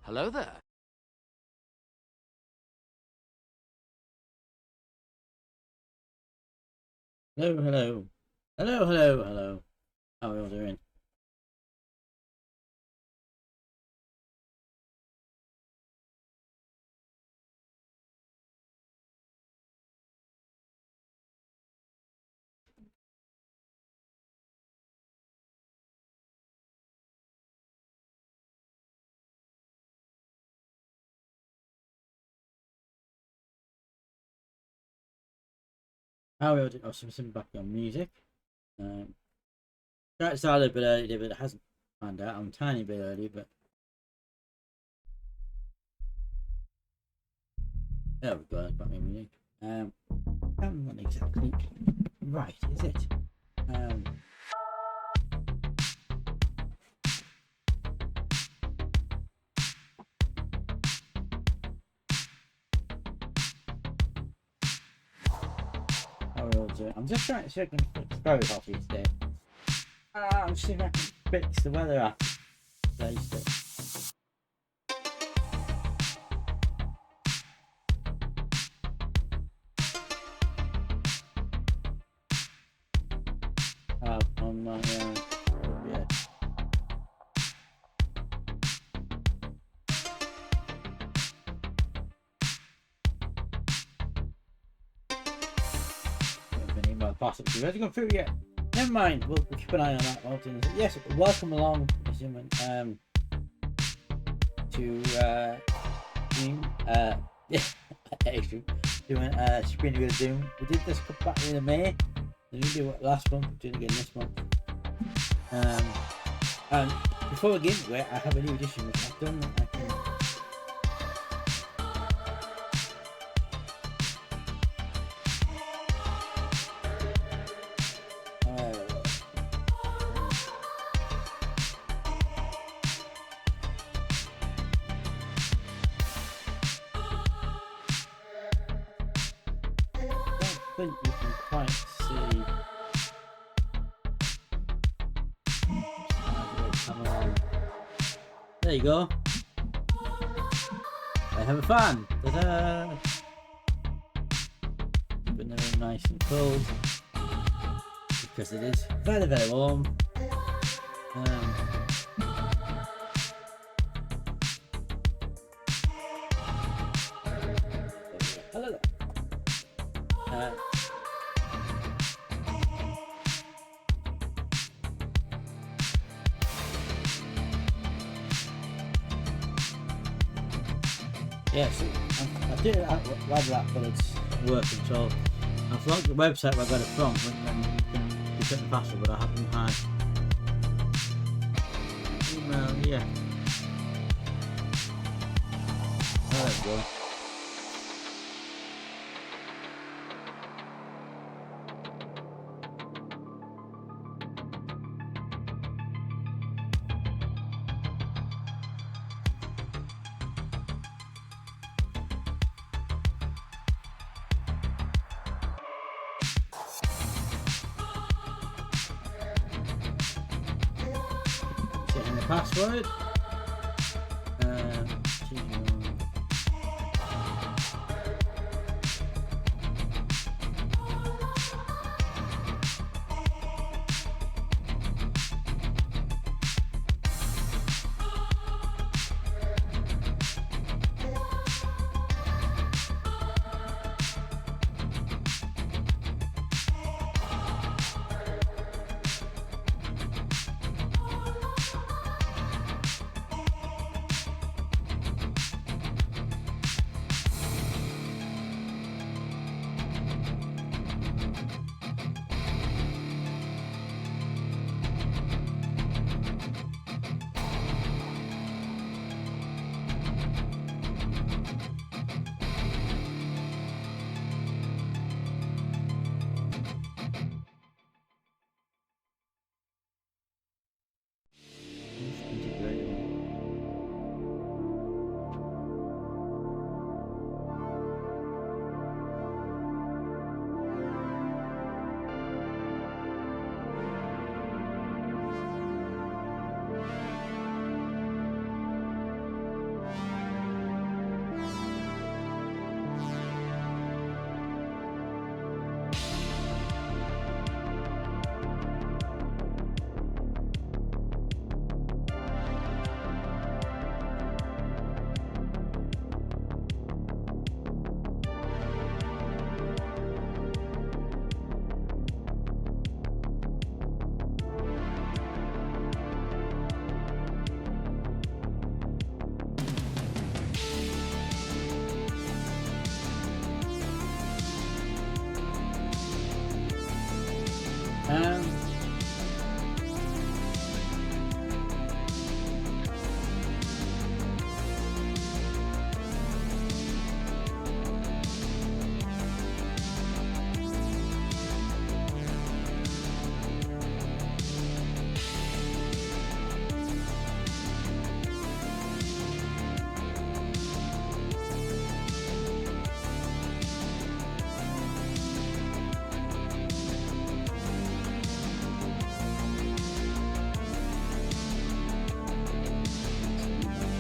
Hello there. Hello, hello. Hello, hello, hello. How are you all doing? How are you all doing? Oh, some background music. Um, Tried to start a little bit early, but it hasn't panned out. I'm a tiny bit early, but there we go. Background music. I'm not exactly right, is it? Um, how are you all doing? I'm just trying to see if I can fix very hot here today. I'm seeing if I can fix the weather app. Today. On my yeah. An email possibly. Hasn't gone through yet. Never mind. We'll keep an eye on that. Yes, welcome along, to Zoom. Yeah, doing screening with Zoom. We did this back in May. We didn't do it last month. We're doing it again this month. And before we get into it, I have a new edition which I've done. I can. I think you can quite see. There you go. I have a fan. Ta-da! Been very nice and cold because it is very, very warm. Hello there. Yes, I did it like that, but it's working. So I've logged the website where I got it from, and you can be getting faster, but I haven't had email yet. There we go. Setting the password.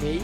key.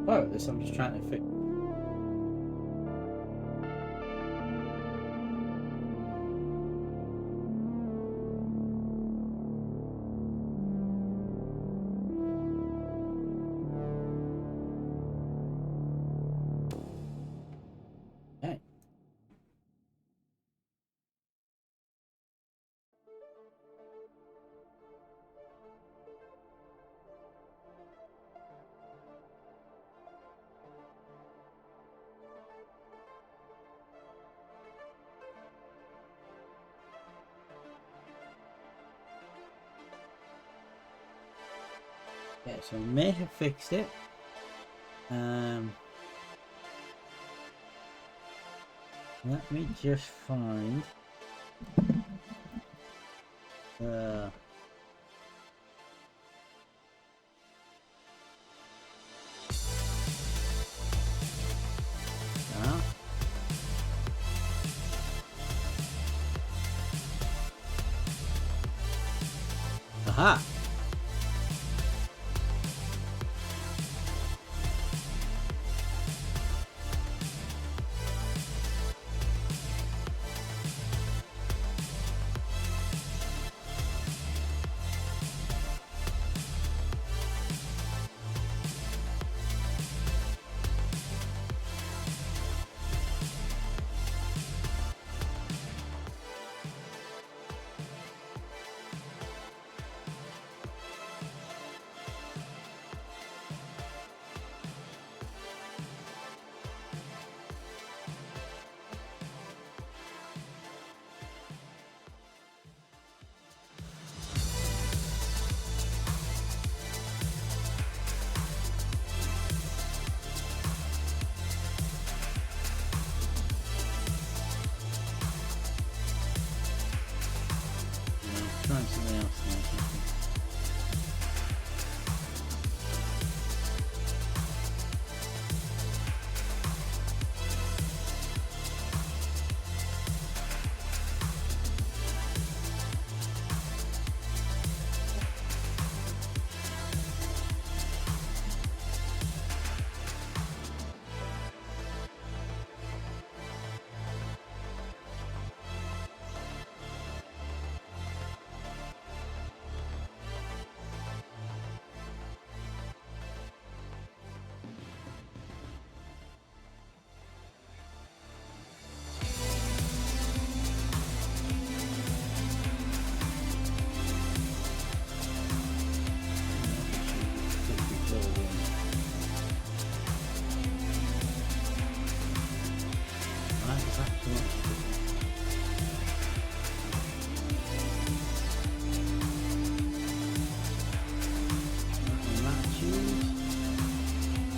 Well, oh, this I'm just trying to fix. Okay. Yeah, so I may have fixed it. Let me just find uh aha. find something else now.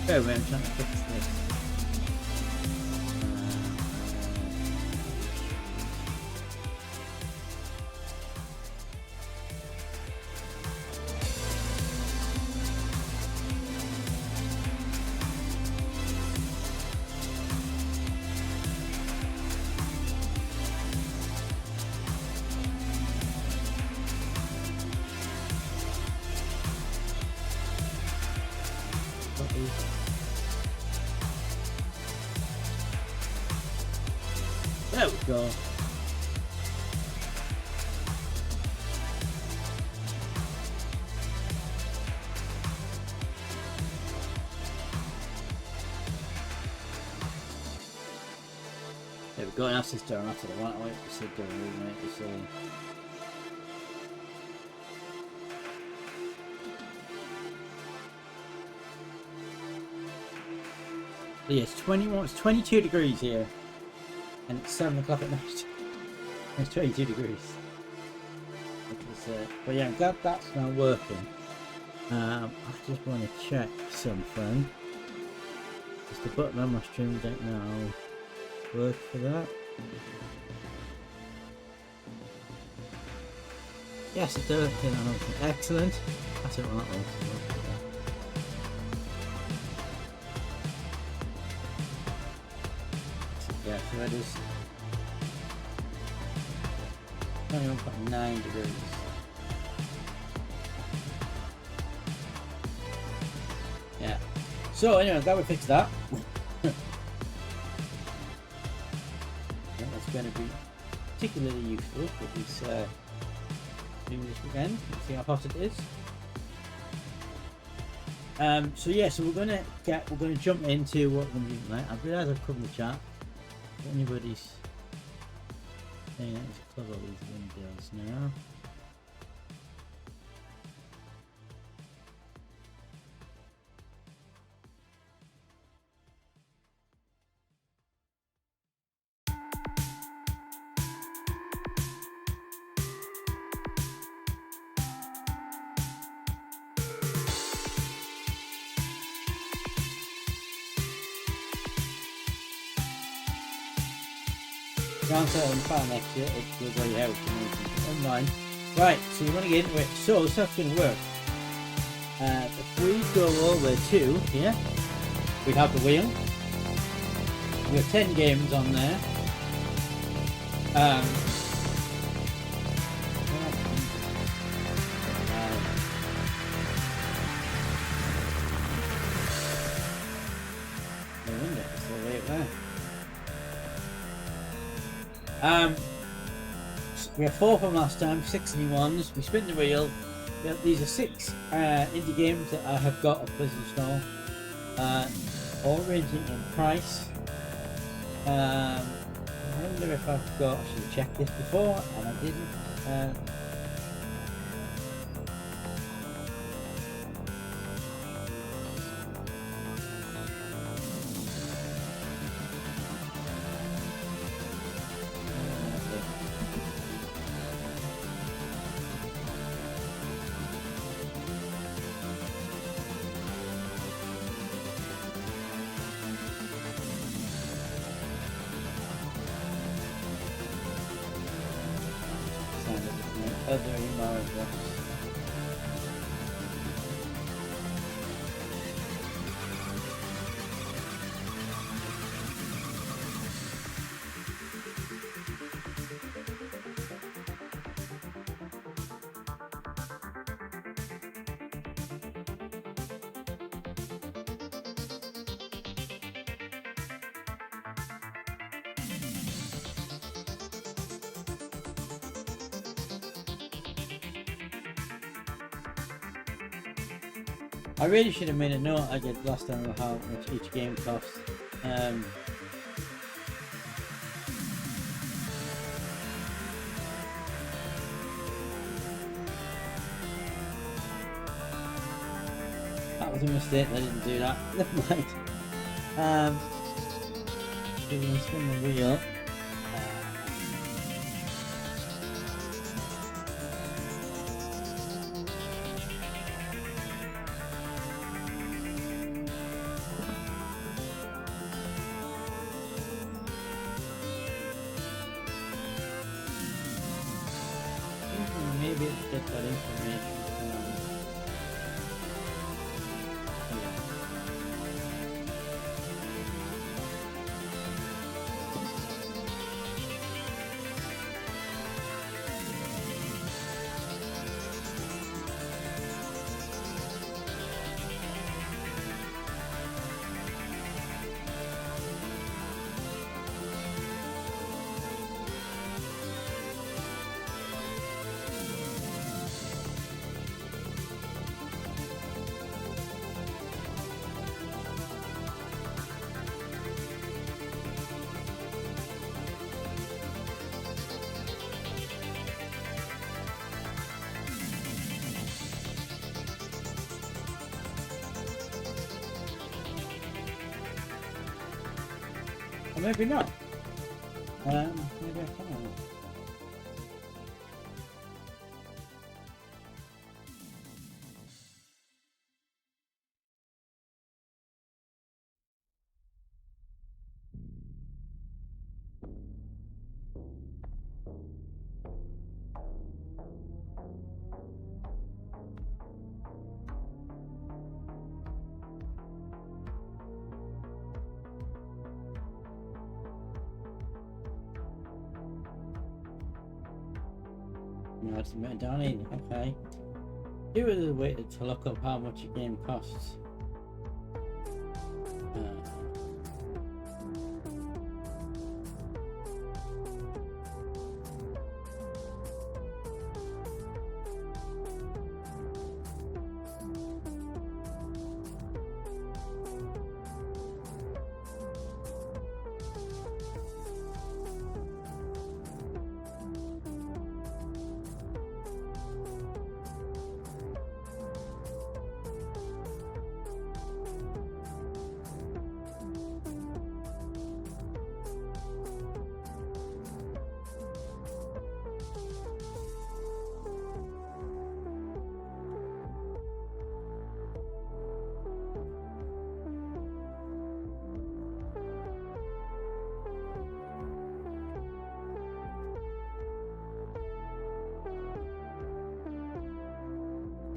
Oh, man, I'm trying to fix this. There we go. There we go, now sister, I'm after the right way to sit down, remake the same. Yes, 21, it's 22 degrees here. And it's 7 o'clock at night. It's 22 degrees. But yeah, I'm glad that's now working. I just want to check something. Just the button on my stream don't now work for that. Yes, it does. Excellent. That's it on that one. Yeah, so it is 21.9 degrees. Yeah. So anyway, I'm glad we fixed that. Yeah, that's going to be particularly useful for this doing this weekend. Let's see how hot it is. So yeah, so we're gonna jump into what we're gonna do tonight. I've realised I've covered the chat. If anybody's saying that, let's close all these windows now. Downside on the file next year, it will go out online. Right, so we're going to get into it. So this is how it's going to work. If we go over to here, we have the wheel. We have 10 games on there. The window is all the way up there. We have 4 from last time, 6 new ones. We spin the wheel. These are 6 indie games that I have got at Blizzard Store, all ranging in price. I wonder if I've got, I should have checked this before and I didn't. other email address. I really should have made a note I did last time of how much each game costs. That was a mistake, I didn't do that. Never mind. We're going to spin the wheel. Maybe it's get that information from here. Or maybe not. Maybe I can. No, it's down in. Okay. Do it as a way to look up how much a game costs.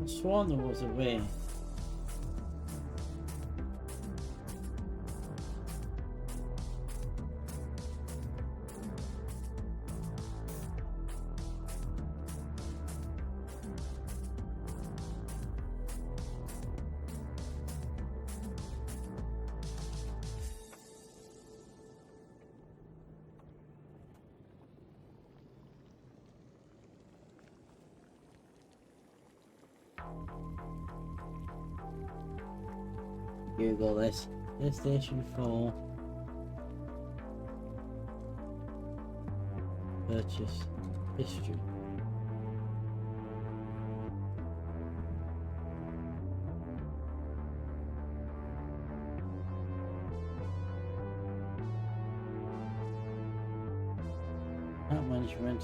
I sworn there was a way. Google this. PlayStation 4 purchase history. Account management.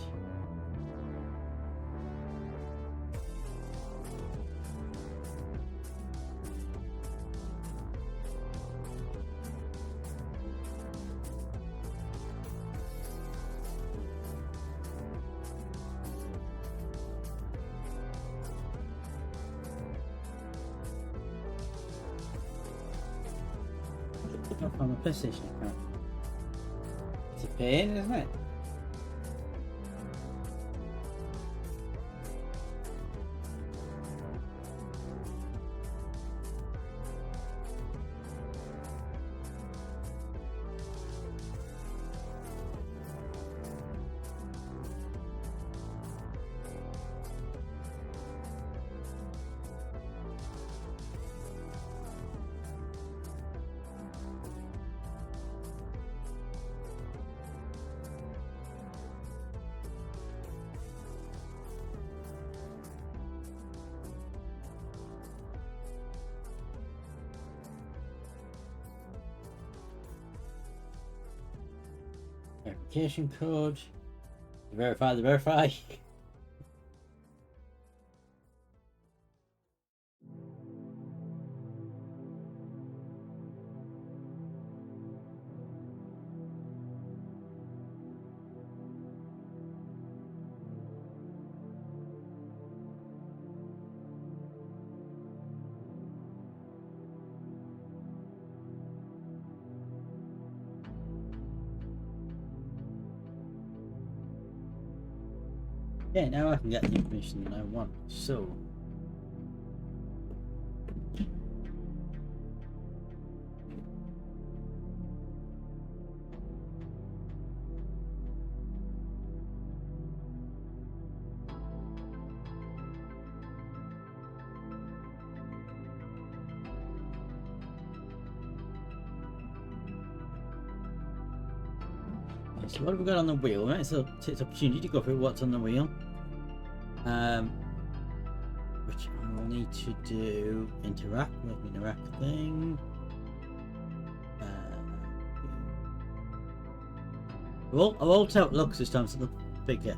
stuff on my PlayStation account. It's a pain, isn't it? Verification code. Verify the verify. Yeah, now I can get the information that I want. So, so what have we got on the wheel? Right, so it's opportunity to go through what's on the wheel. Which I will need to do interact with the interact thing. I will tell it looks this time, so it looks bigger.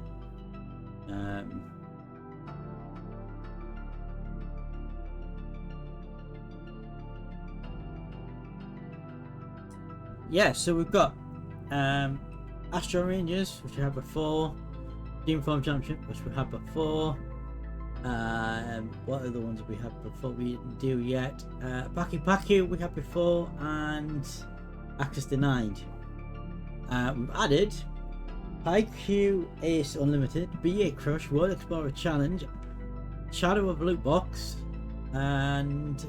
Yeah, so we've got Astro Rangers, which we had before. Team Form Championship, which we had before. What are the ones we had before we didn't do yet? Paki Paki we had before, and Access Denied. We've added IQ Ace Unlimited, BA Crush, World Explorer Challenge, Shadow of Loot Box, and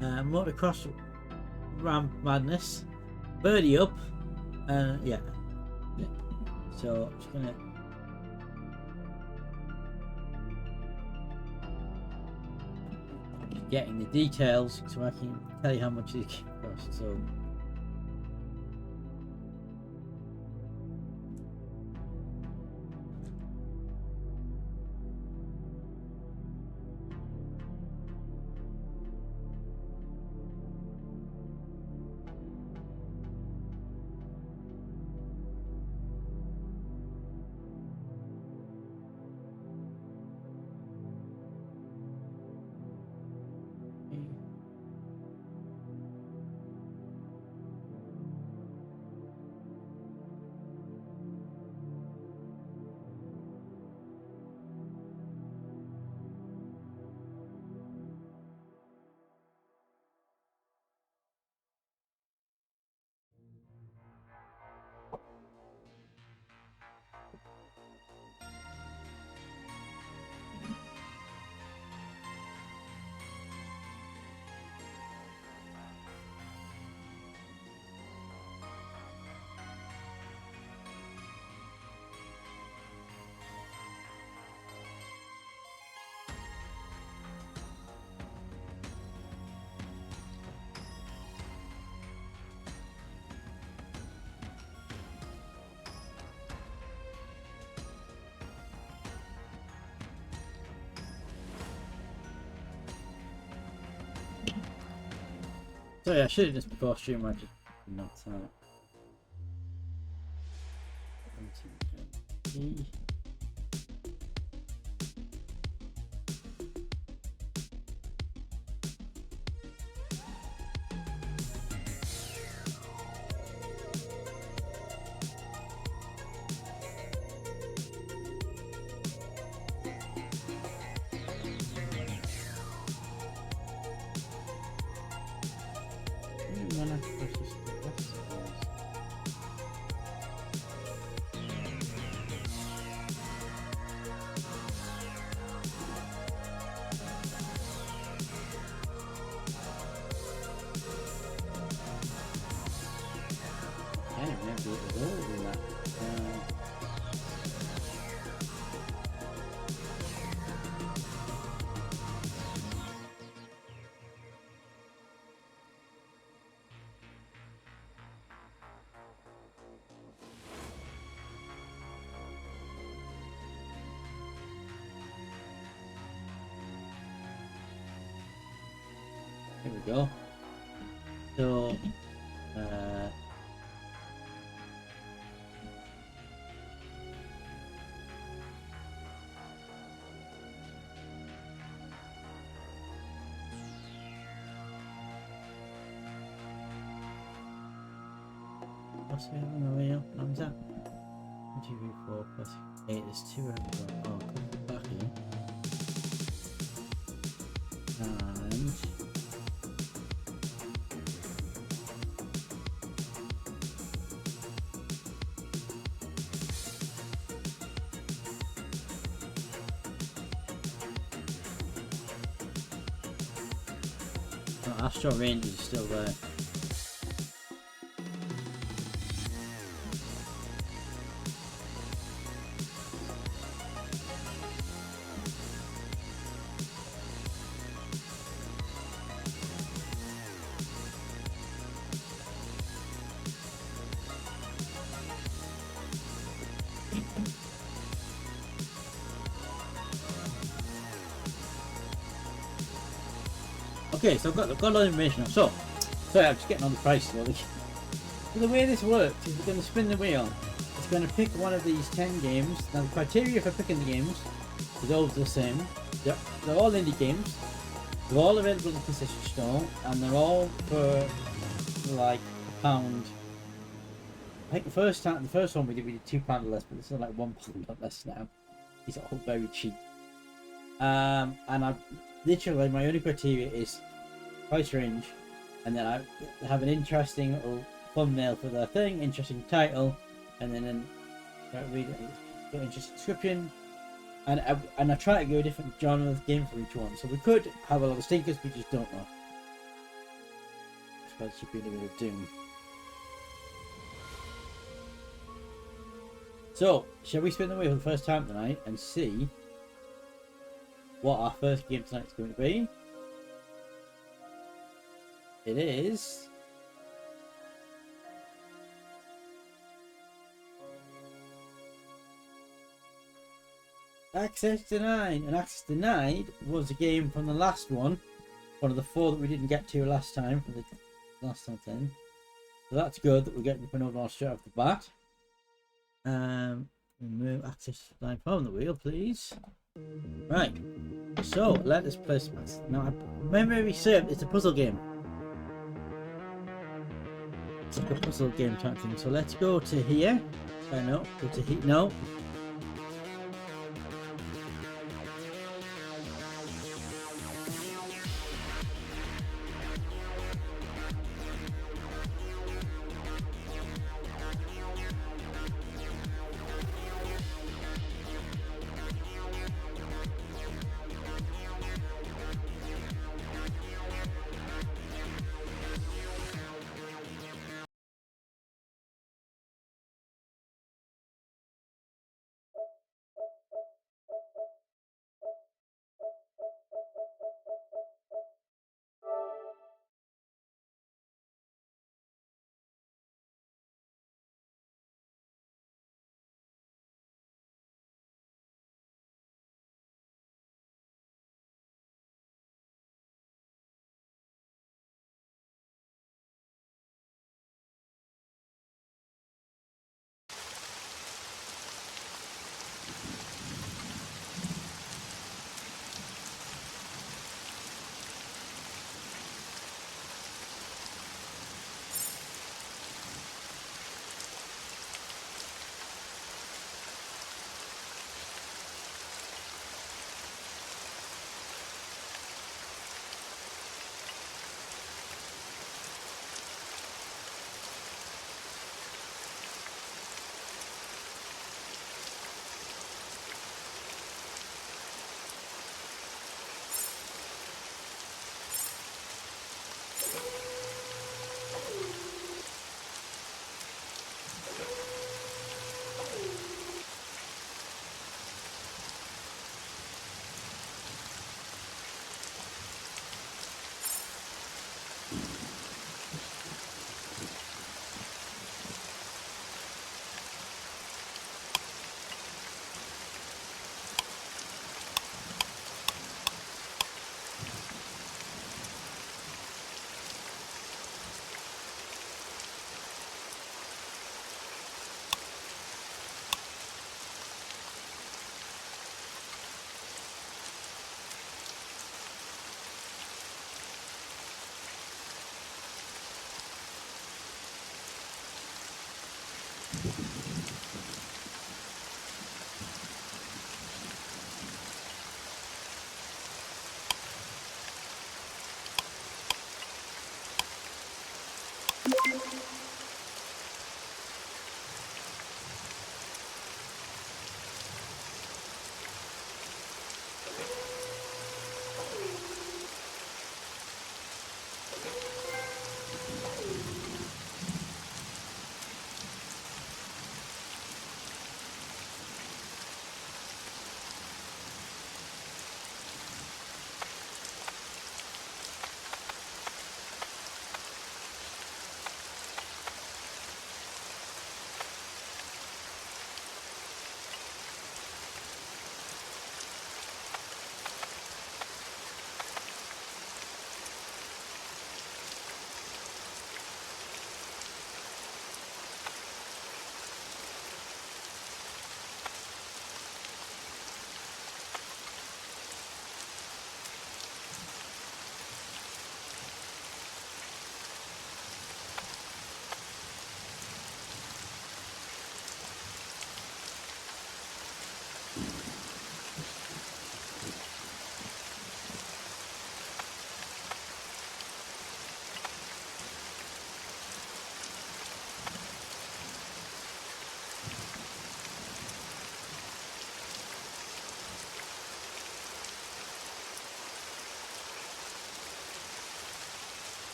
Motocross Ram Madness, Birdie Up, yeah. So I'm just gonna getting the details so I can tell you how much it costs. So yeah, I should have just before stream I just not go. So, uh, what's the on the wheel? What was that? 1, 2, 3, 4 plus 8. There's 2 everywhere. Oh, come back here. And oh, Astro Range is still there. Okay, so I've got a lot of information now. So, sorry, I'm just getting on the prices. So the way this works is we're going to spin the wheel. It's going to pick one of these 10 games. Now the criteria for picking the games is always the same. They're all indie games. They're all available in the PlayStation Store, and they're all for like £1. I think the first one we did £2 less, but this is like £1 less now. These are all very cheap. And I literally my only criteria is price range, and then I have an interesting little thumbnail for the thing, interesting title, and then read an interesting description, and I try to go a different genre of game for each one. So we could have a lot of stinkers, we just don't know. I suppose it should be a little bit of doom. So, shall we spin the wheel for the first time tonight and see what our first game tonight is going to be? It is Access Denied, and Access Denied was a game from the last one of the 4 that we didn't get to last time, from the last time thing. So that's good that we're getting an overall straight off the bat. Remove Access Denied from the wheel, please. Right, so let us play some. Now, memory served, it's a puzzle game. It's like a puzzle game type thing. So let's go to here. No, go to here. No.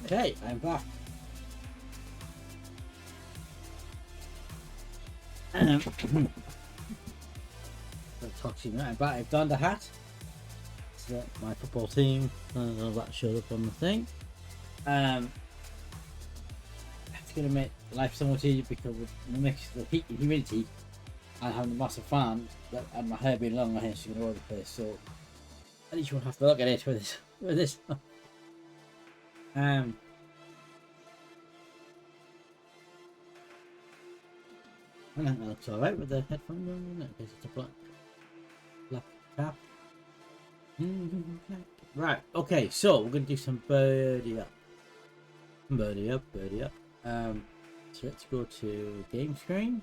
Okay, I'm back. I'm back. I've donned a hat. It's my football team. That showed up on the thing. It's going to make life somewhat easier because of the mix of the heat and humidity and having a massive fan and my hair being long, my hair's going all over the place. So at least you won't have to look at it with this. I think that looks alright with the headphones on, isn't it? Because it's a black cap. Right, okay, so we're going to do some birdie up. Birdie up. So let's go to game screen.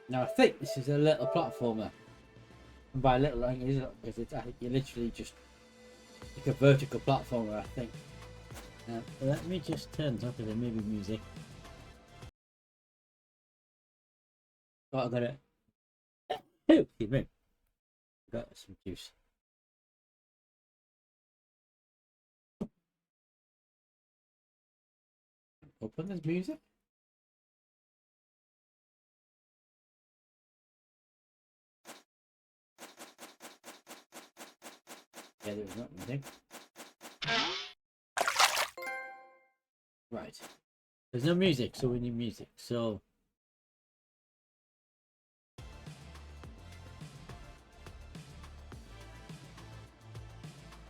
Now I think this is a little platformer. And by little, I think it's you're literally just like a vertical platformer, I think. Let me just turn this up because there may be music. Oh, I got it. Excuse me. Got some juice. Open this music. Yeah, there's not music. Right. There's no music, so we need music. So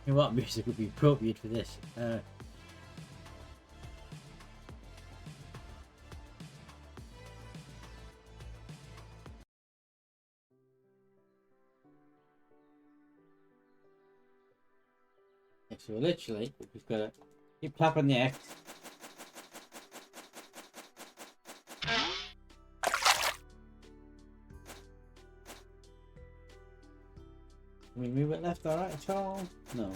you know what music would be appropriate for this? So literally, we've got to keep tapping the X. Can we move it left or right at all? No.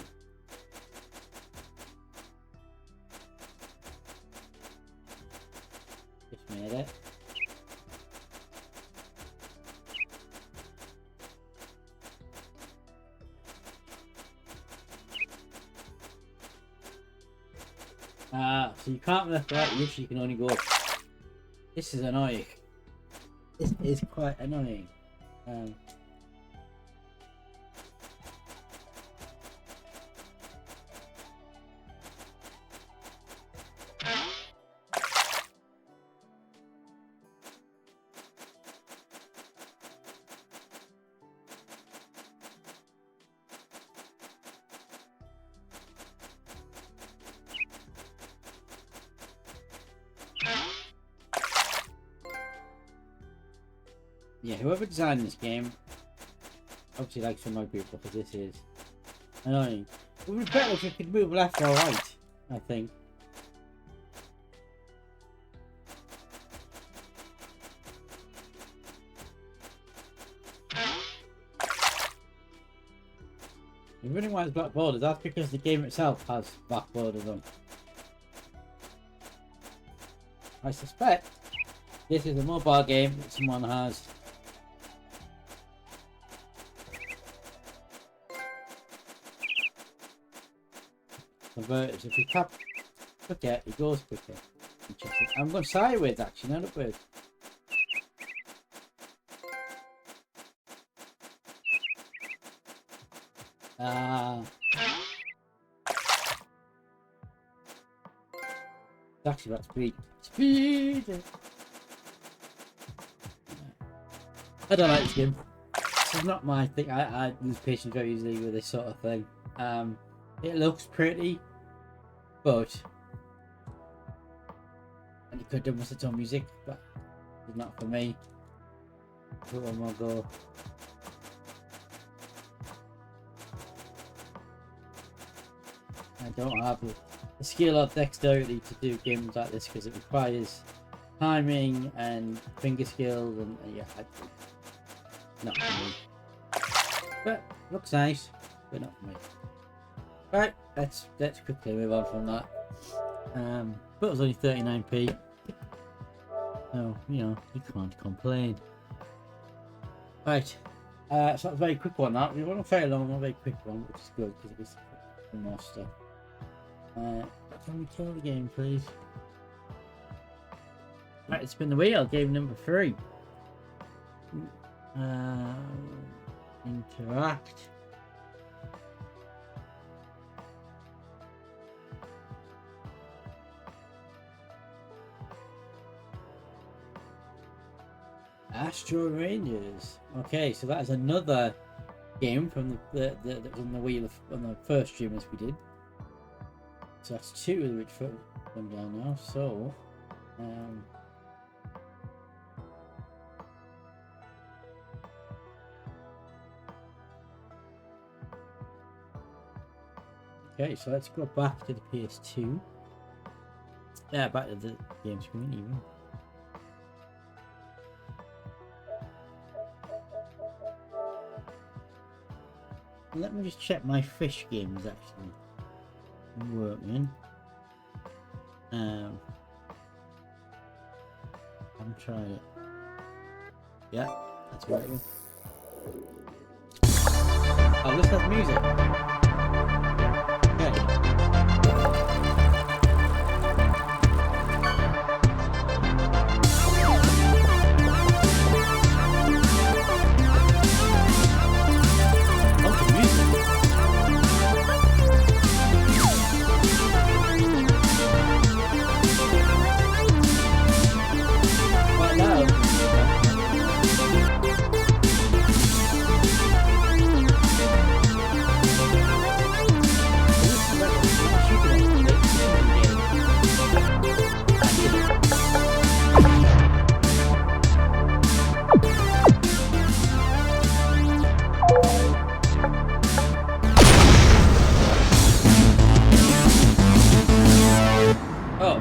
Just made it. So you can't left or right, you can only go up. This is annoying. This is quite annoying. Yeah, whoever designed this game obviously likes to annoy people because this is annoying. It would be better if you could move left or right, I think. The reason why it's black borders, that's because the game itself has black borders on. I suspect this is a mobile game that someone has converted. So if you tap quicker, it goes quicker. Interesting. I'm going sideways actually, not upwards. It's actually about speed. Speed! I don't like this game. This is not my thing. I lose patience very easily with this sort of thing. It looks pretty, but and it could have done with its own music, but it's not for me. Put one more go. I don't have the skill or dexterity to do games like this because it requires timing and finger skills and yeah, not for me. But looks nice, but not for me. Right, let's quickly move on from that. But it was only 39p. So, you know, you can't complain. Right, So that's a very quick one. That we want a very long, not a very quick one, which is good because it was more stuff. Can we kill the game, please? Right, spin the wheel. Game number 3. Interact. Astro Rangers. Okay, so that is another game from the that was on the wheel on the first streamers we did. So that's 2 of which them down now. So, okay, so let's go back to the PS2. Yeah, back to the game screen even. Let me just check my fish games actually working. I'm trying it. Yeah, that's working. Oh, this has music. Okay.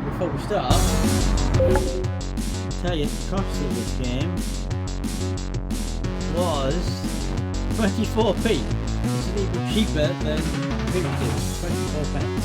Before we start, I'll tell you the cost of this game was 24p. This is even cheaper than 24 pence.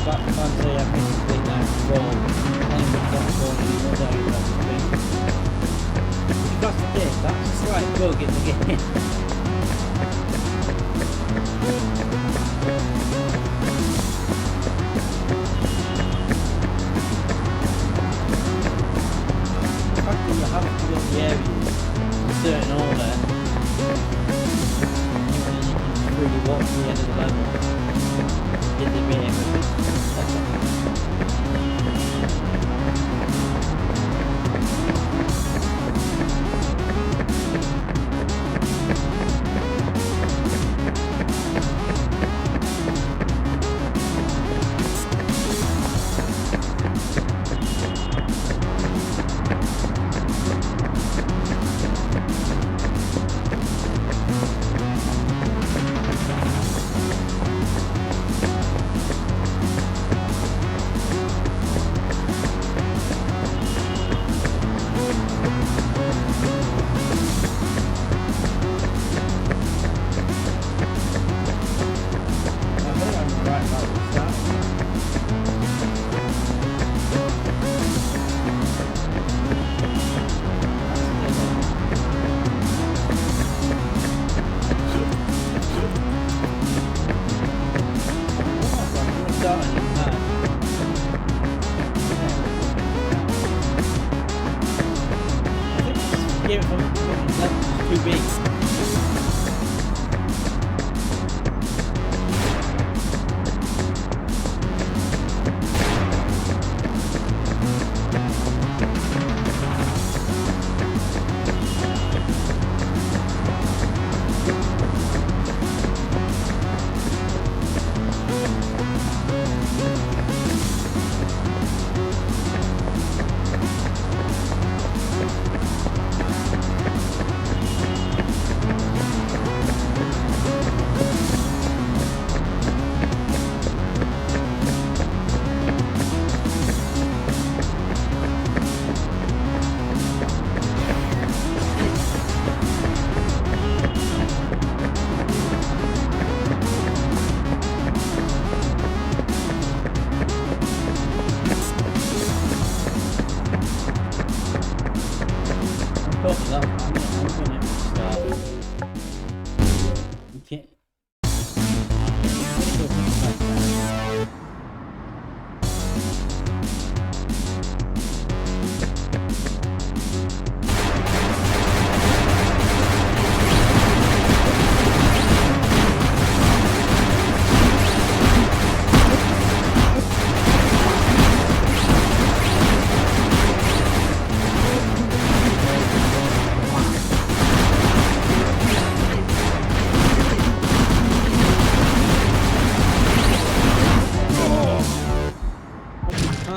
back and say I've been complete now before anyone's got to go in another area of the thing. If that's the case, that's a slight bug in the game. The fact that you have to go to the areas in a certain order, and you can really walk to the end of the level in the game. Too big.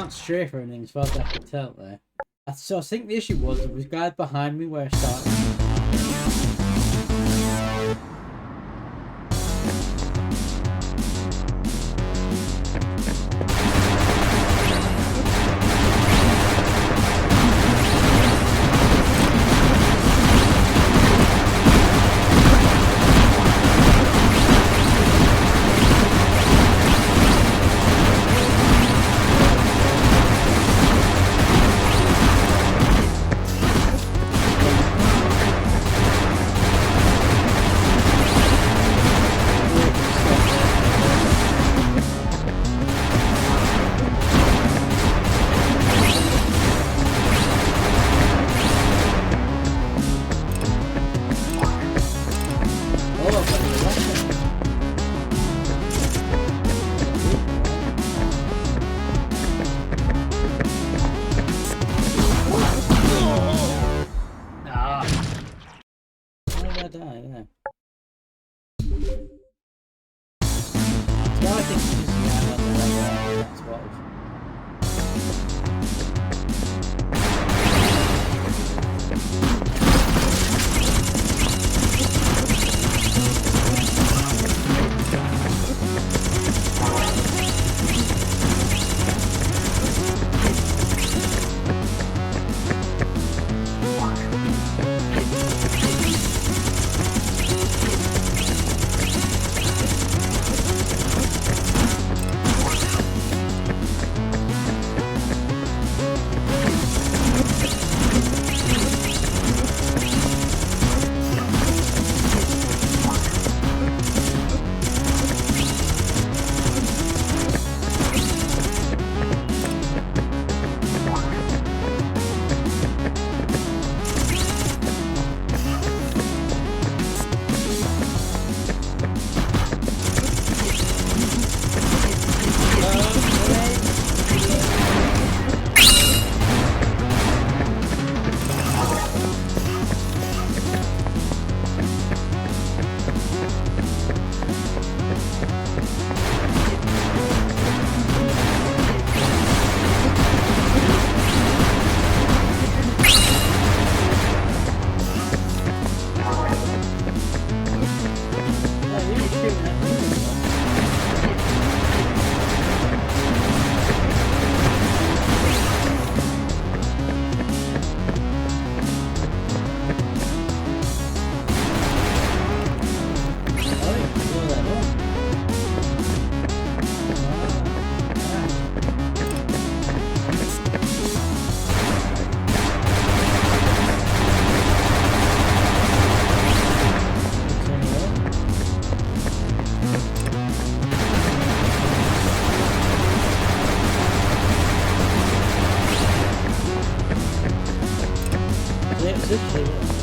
Straight for anything as far as I could tell there. So I think the issue was there was guys behind me where I started.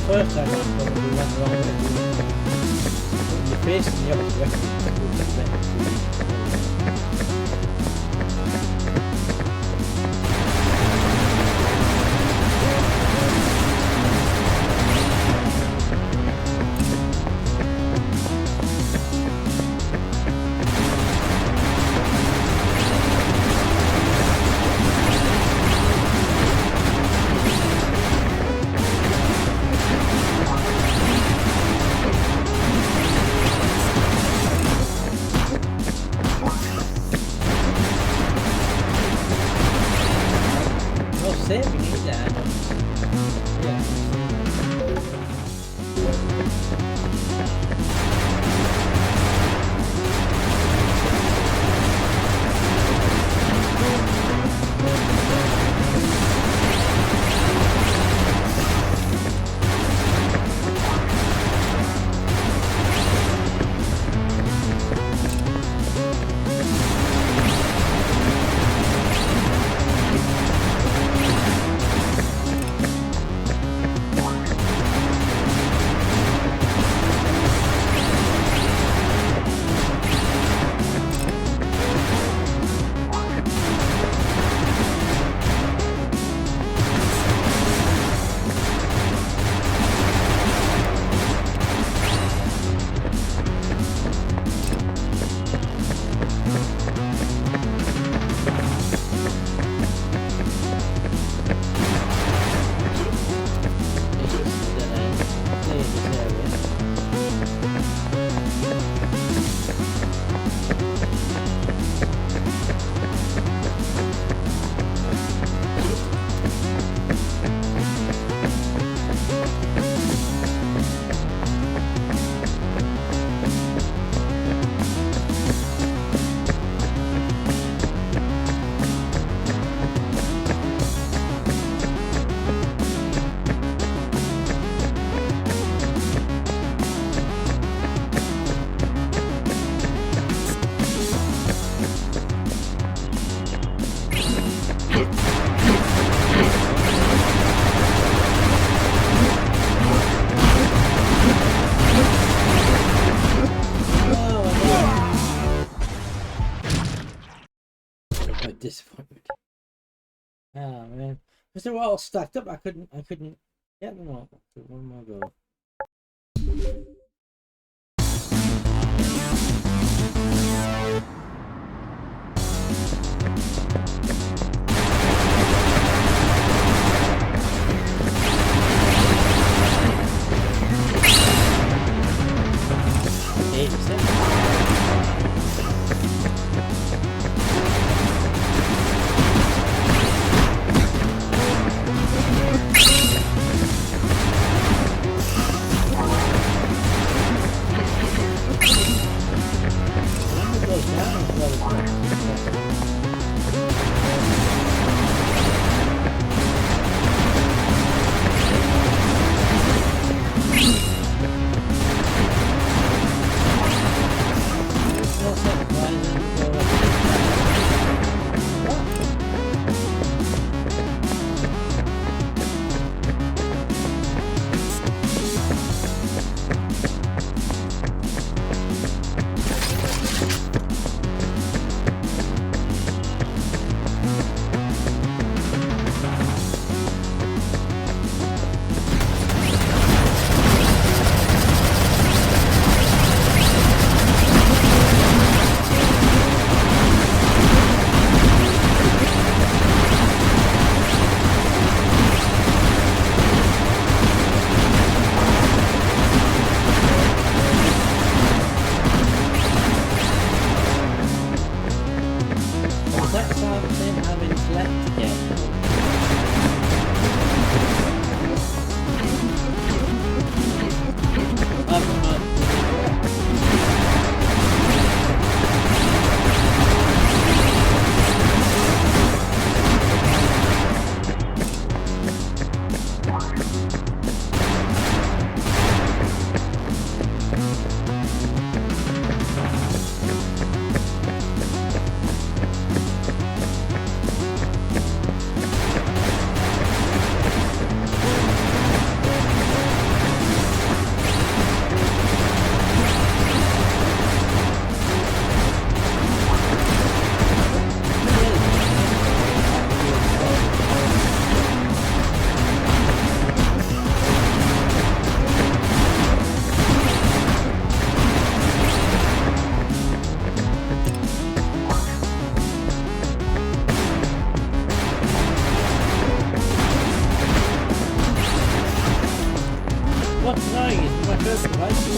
first time I probably went the wrong way. Putting your face in the opposite direction. Disappointment. Oh man, because they were all stacked up. I couldn't get them all. One more go.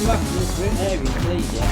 come back to this area, please, yeah?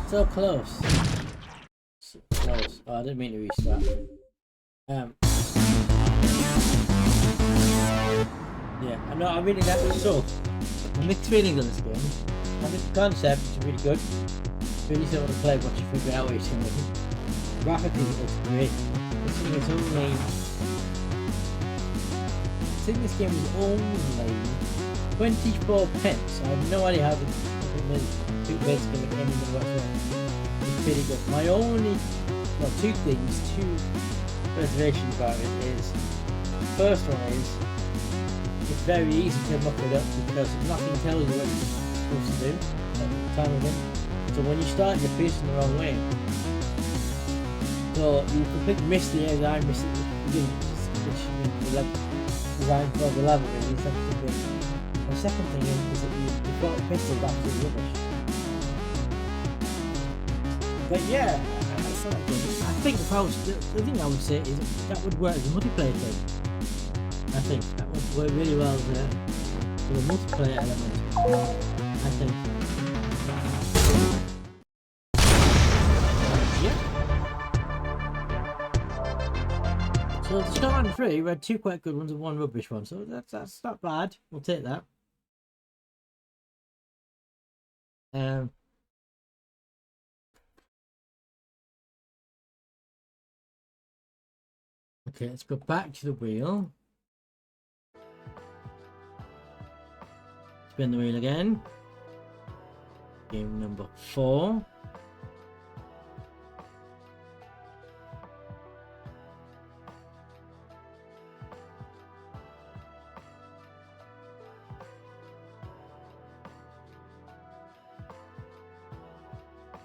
So close. So close. Oh, I didn't mean to restart. Yeah, I know, I really like it. So, mixed feelings on this game. I think the concept is really good. Really don't want to play once you figure out what you're doing. Graphically, it's great. I think it's only. I think this game is only 24 pence. I have no idea how the two bits can make anything whatsoever. It's pretty good. My only, well, two reservations about it is, the first one is, it's very easy to muck it up because nothing tells you what you're supposed to do at the time of it. So when you start, you're facing the wrong way. So you completely miss the area I missed at the beginning, which is the design for the level really. The second thing is that you've got a pistol back to the rubbish. But yeah, I think if I was, the thing I would say is that would work as a multiplayer thing. I think that would work really well as a multiplayer element. I think. Yeah. So to start on 3, we had 2 quite good ones and 1 rubbish one. So that's not bad. We'll take that. Okay, let's go back to the wheel. Spin the wheel again. Game number 4.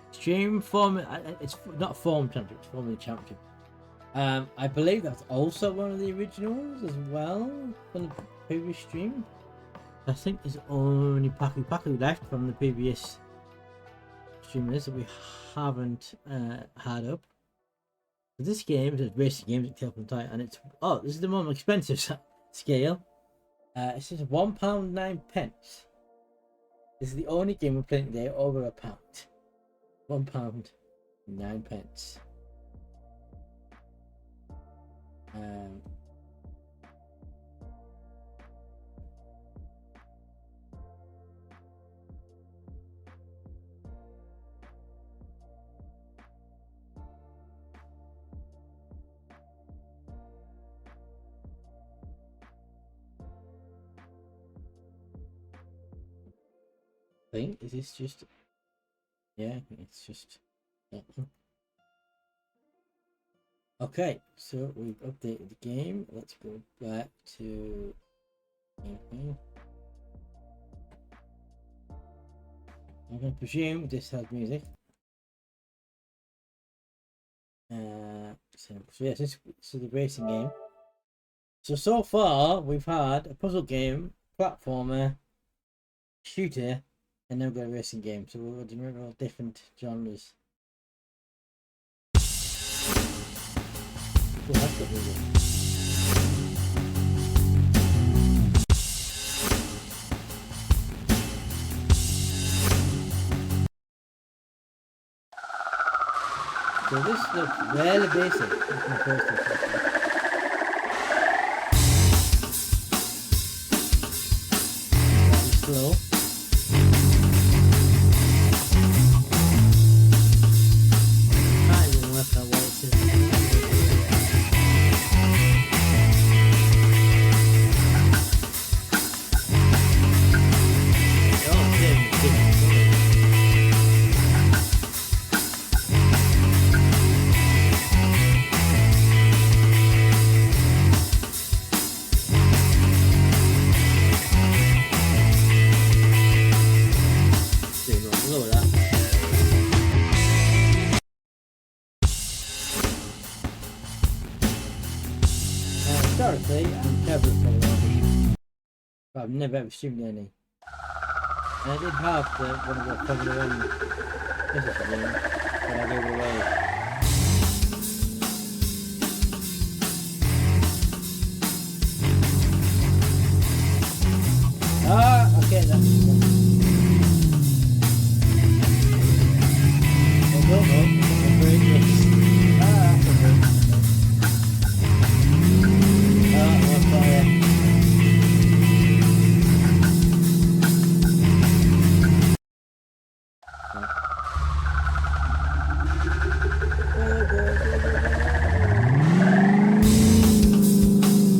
Extreme Form, it's not Form Championship, it's Formula Championship. I believe that's also one of the originals as well from the previous stream. I think there's only Paku left from the previous streamers that we haven't had up. So this game is racing games at Tail Tight, and it's this is the more expensive scale. It's just £1.09. This is the only game we're playing today over £1. £1.09. I think is this just, yeah, it's just that one. Okay, so we've updated the game. Let's go back to I'm going to presume this has music. So yes, this is the racing game. So far we've had a puzzle game, platformer, shooter, and now we've got a racing game. So we're doing all different genres. Oh, that's got really good. So this looks really basic. That's my first impression. Slow. Can't even work out what it is. Oh, same. Look at that. Historically, I'm terrible for rubbish, but I've never ever streamed any. And I did have one of the Formula 1 business games, but I gave it away. Ah, okay, that's one. No, I'm afraid yes. Ah, that's okay. Oh, fire.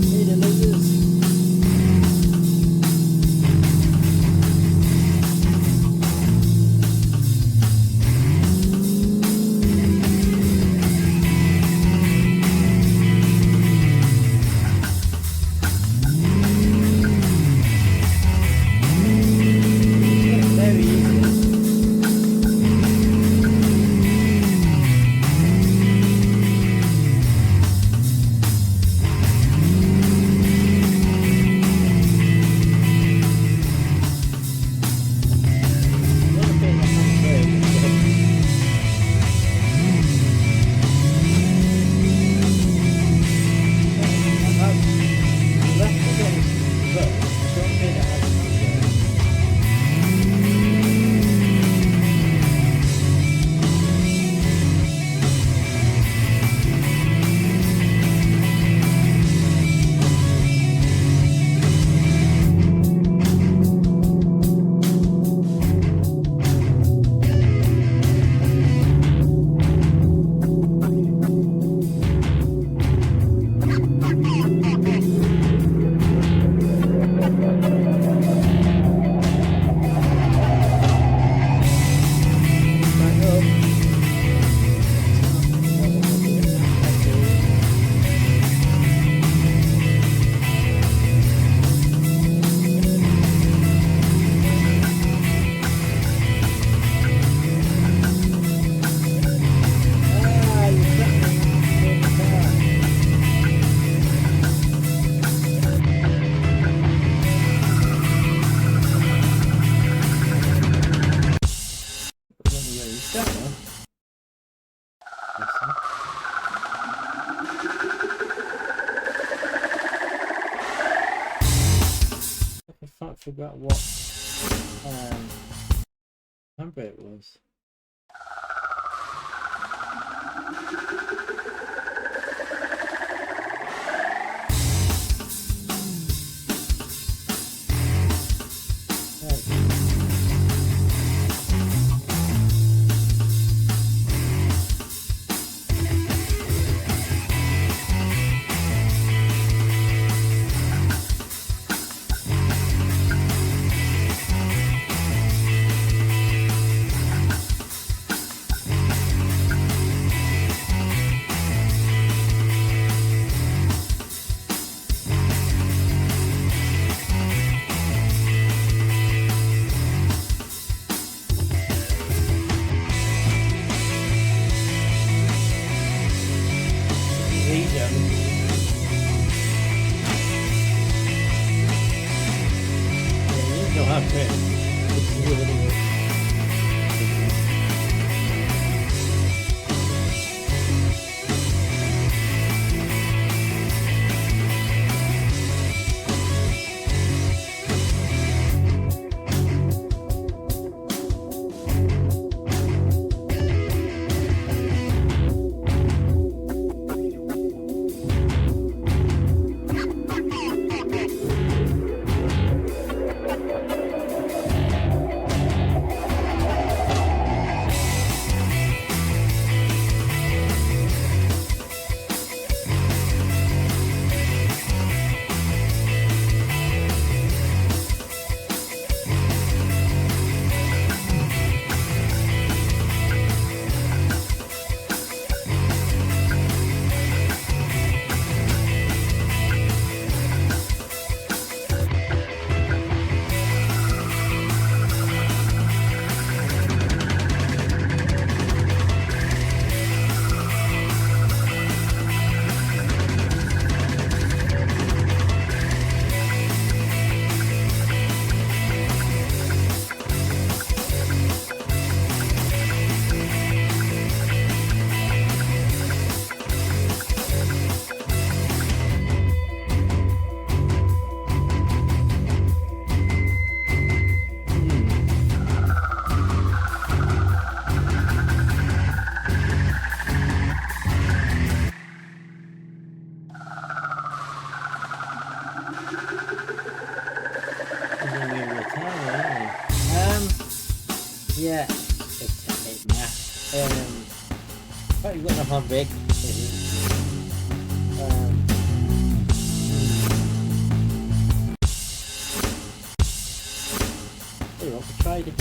Hey, the losers. Very easy. Figure out what number it was. Yeah, it's nah. But you've got enough handbrake. There you go, we tried it.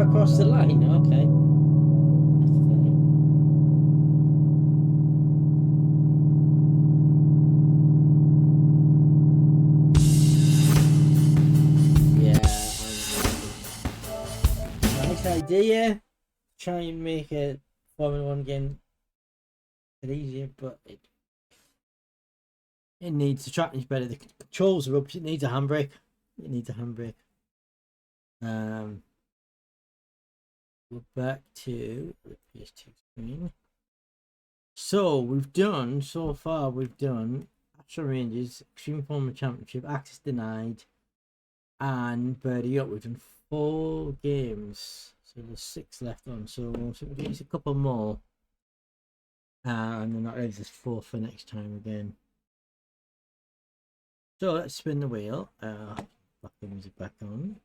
Across the line, okay. Yeah, nice idea. Try and make a Formula 1 game a bit easier, but it needs, the track needs better. The controls are up. It needs a handbrake. It needs a handbrake. Go back to the PS2 screen. So we've done, so far we've done Astral Rangers, Extreme Formula Championship, Access Denied, and Birdie Up. We've done 4 games, so there's 6 left on. So we'll use a couple more, and then that leaves us 4 for next time again. So let's spin the wheel. Back the music back on.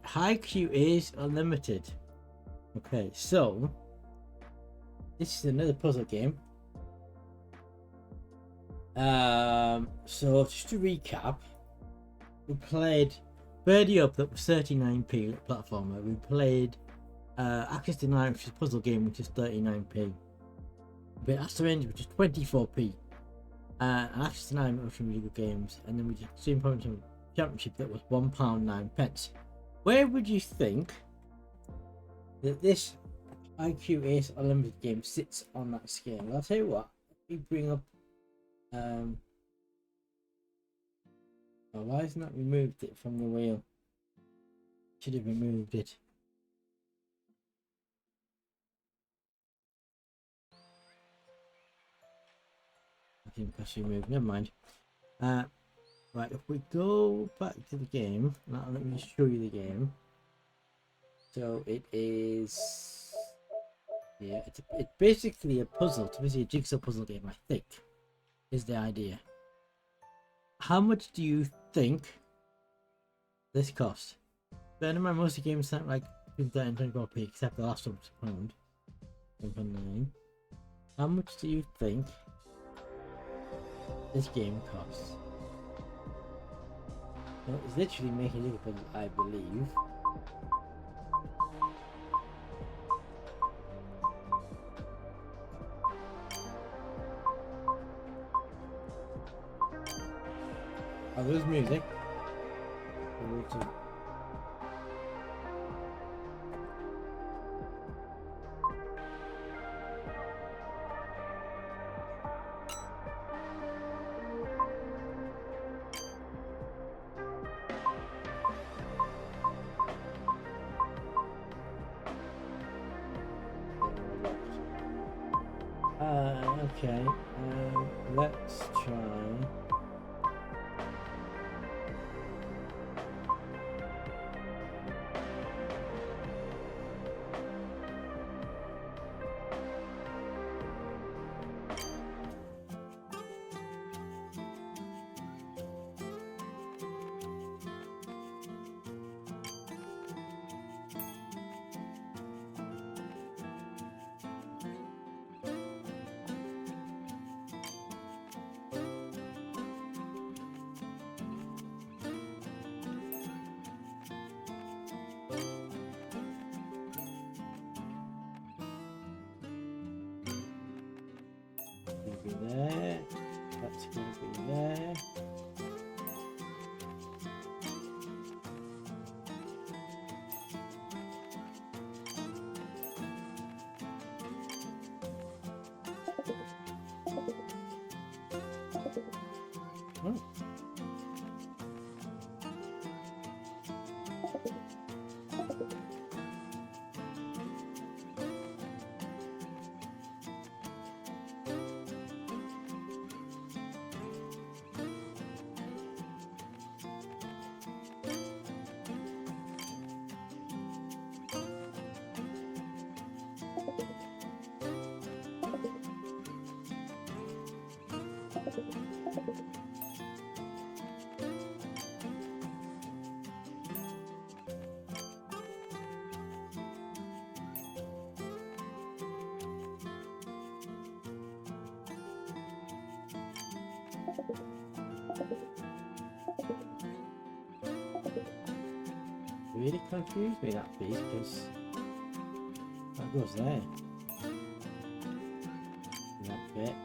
High Q is unlimited. Okay, so this is another puzzle game. So just to recap, we played Birdie Up, that was 39p platformer. We played Access Denied, which is a puzzle game, which is 39p. We played Astro Range, which is 24p. And Access Denied, which were really good games. And then we did Extreme Pointing Championship, that was £1.09. Where would you think that this IQ Ace Unlimited game sits on that scale? Well, I'll tell you what, let me bring up oh, why hasn't that removed it from the wheel? Should have removed it. I think I should remove, never mind. Right, if we go back to the game, now let me just show you the game. So it is, yeah, it's basically a puzzle. It's basically a jigsaw puzzle game, I think, is the idea. How much do you think this cost? Bear in mind, most of the games sound like 30 and 24p, except the last one's pound. 1.9. How much do you think this game costs? Well, it's literally making it look, I believe. Oh, there's music. Okay, let's try. Be there. That's going to be there. Oh. Really confused me, that piece, because that goes there. That bit.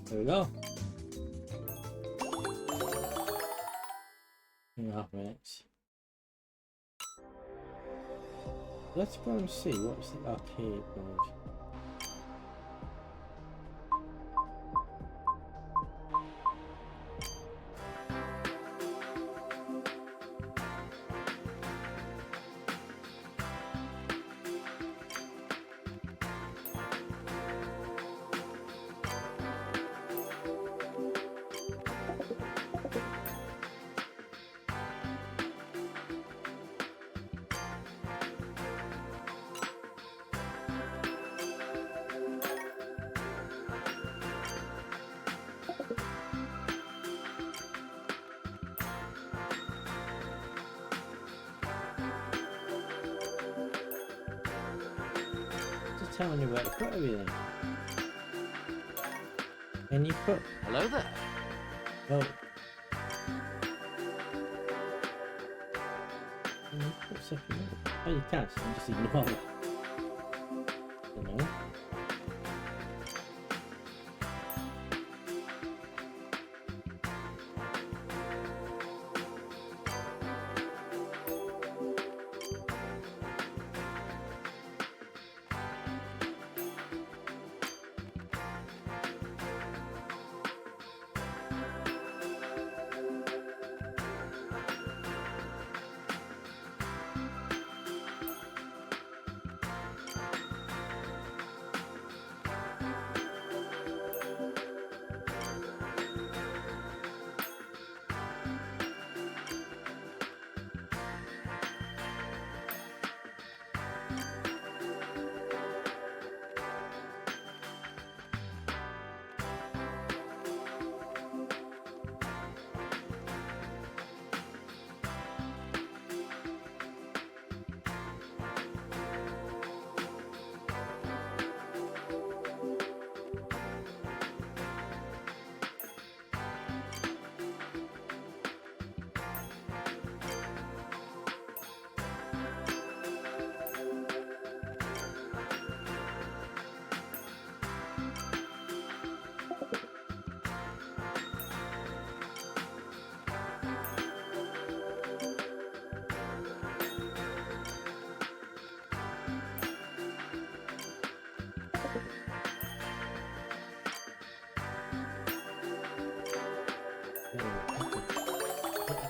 There we go. minutes. Let's go and see what's the arcade mode. Telling you where to put everything. And you put. Hello there. Oh. And you put stuff in there. Oh, you can't. You just ignore it. You know.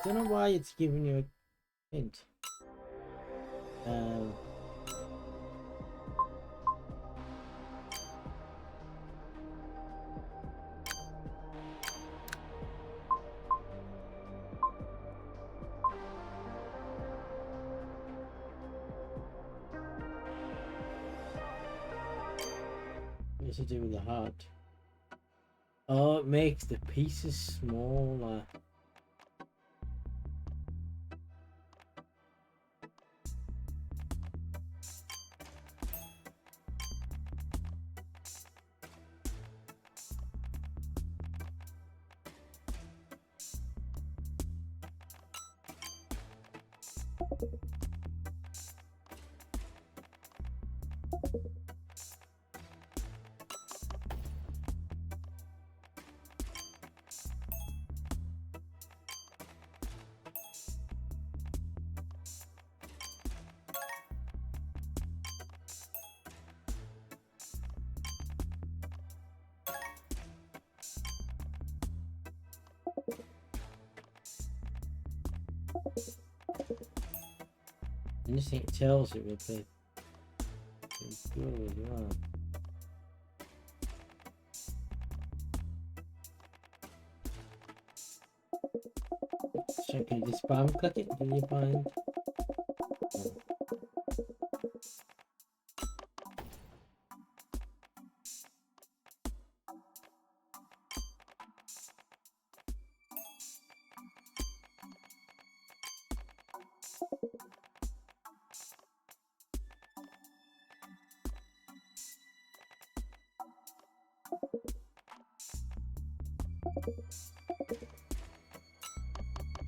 I don't know why it's giving you a hint. What does it do with the heart? Oh, it makes the pieces smaller. And this thing tells it with the good as well. Check it, just spam click it, do you find?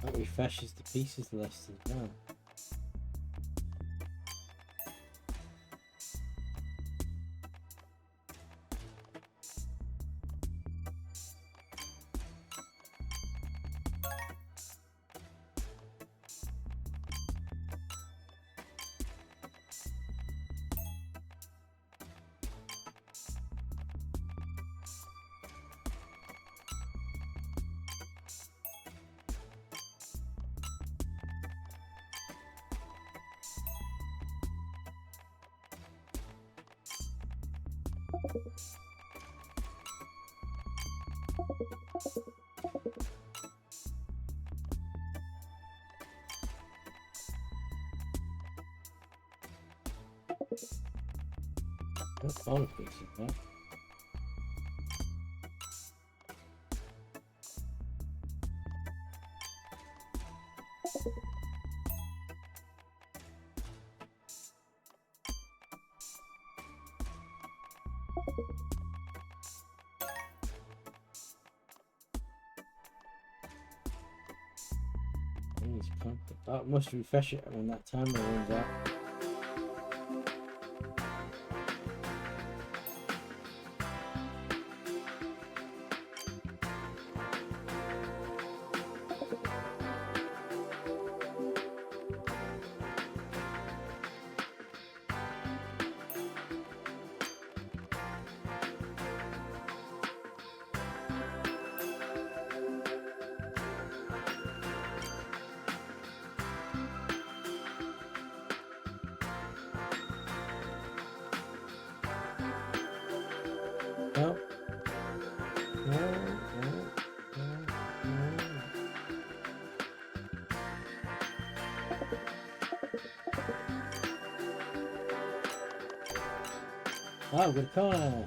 That refreshes the pieces list as well. That's all fixing that. That must refresh it when that timer runs out. No. Oh, good corner.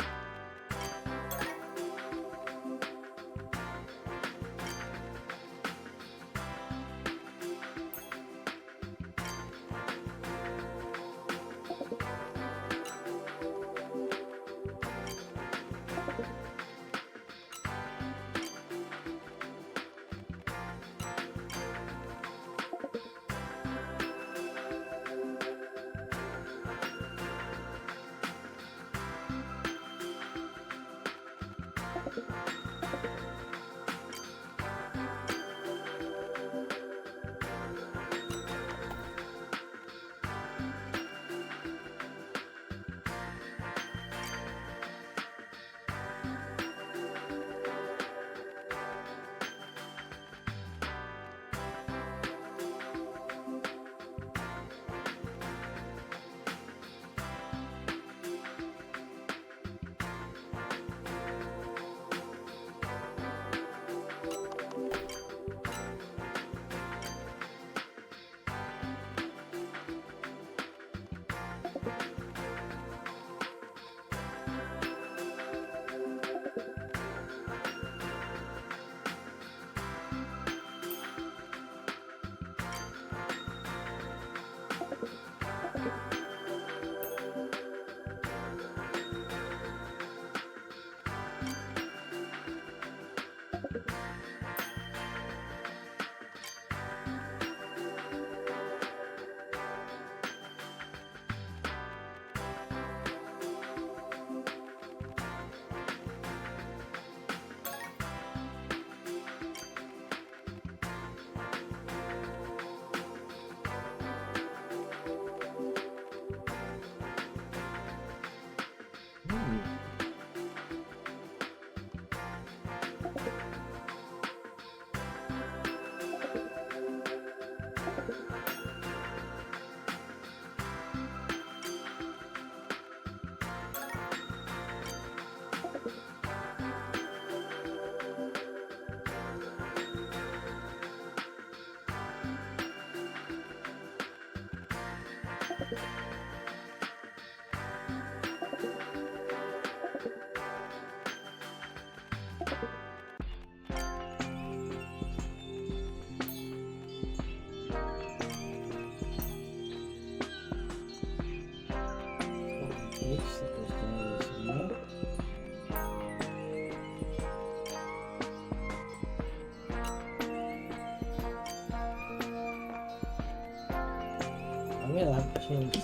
I will have to change that.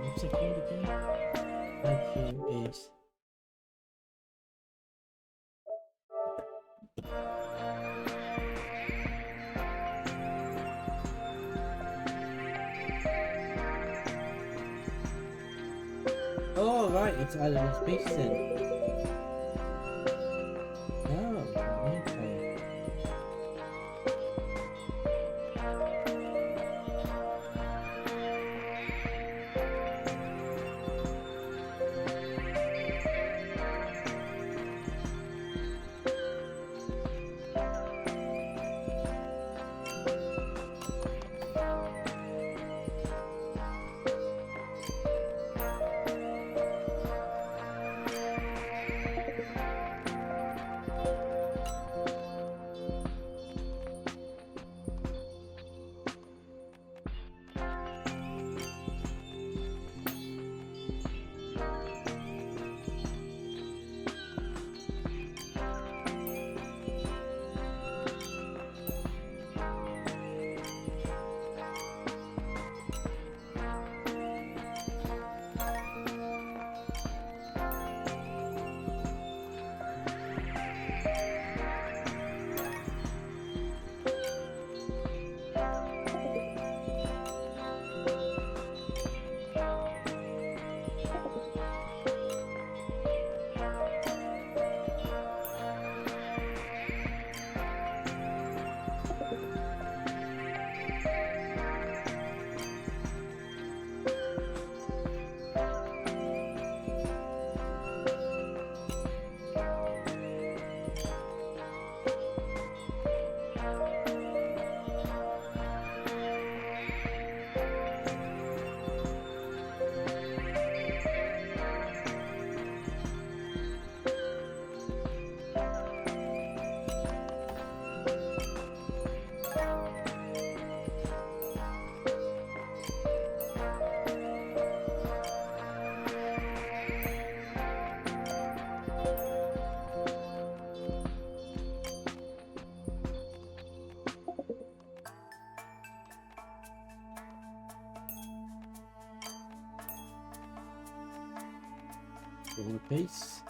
What's the code again? IQ is oh right, it's added a space then. One apiece.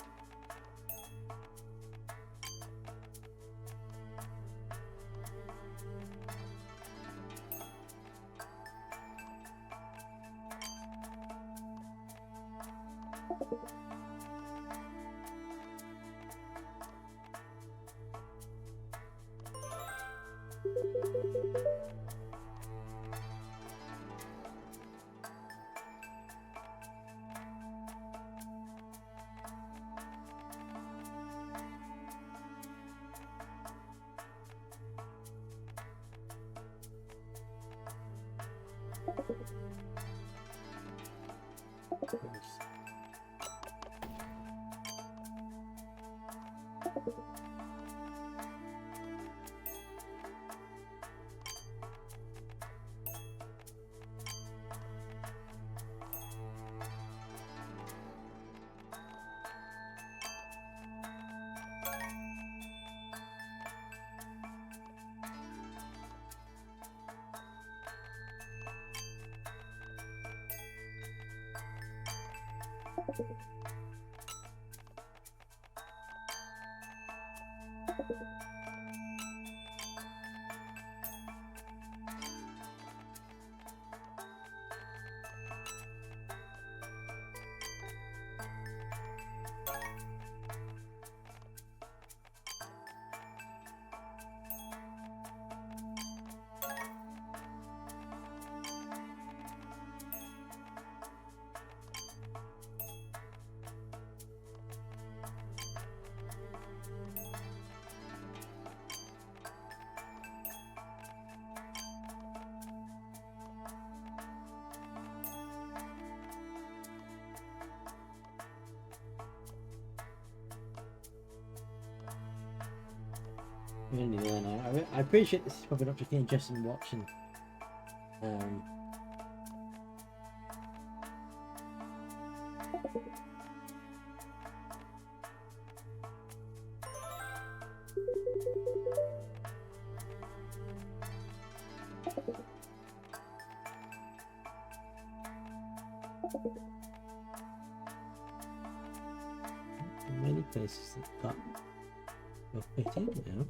We're nearly there now. I appreciate this is probably not just interesting watching. Many places that got will fit in now.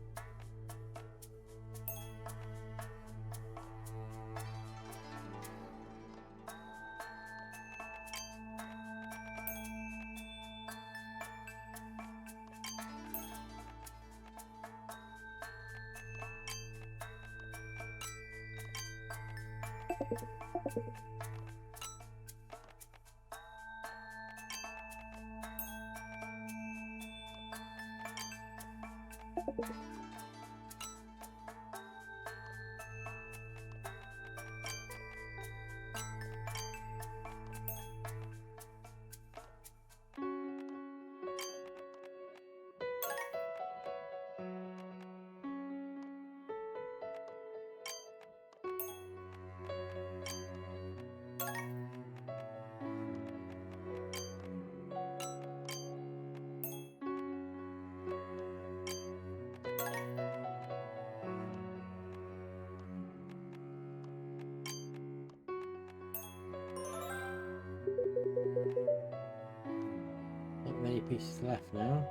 Not many pieces left now.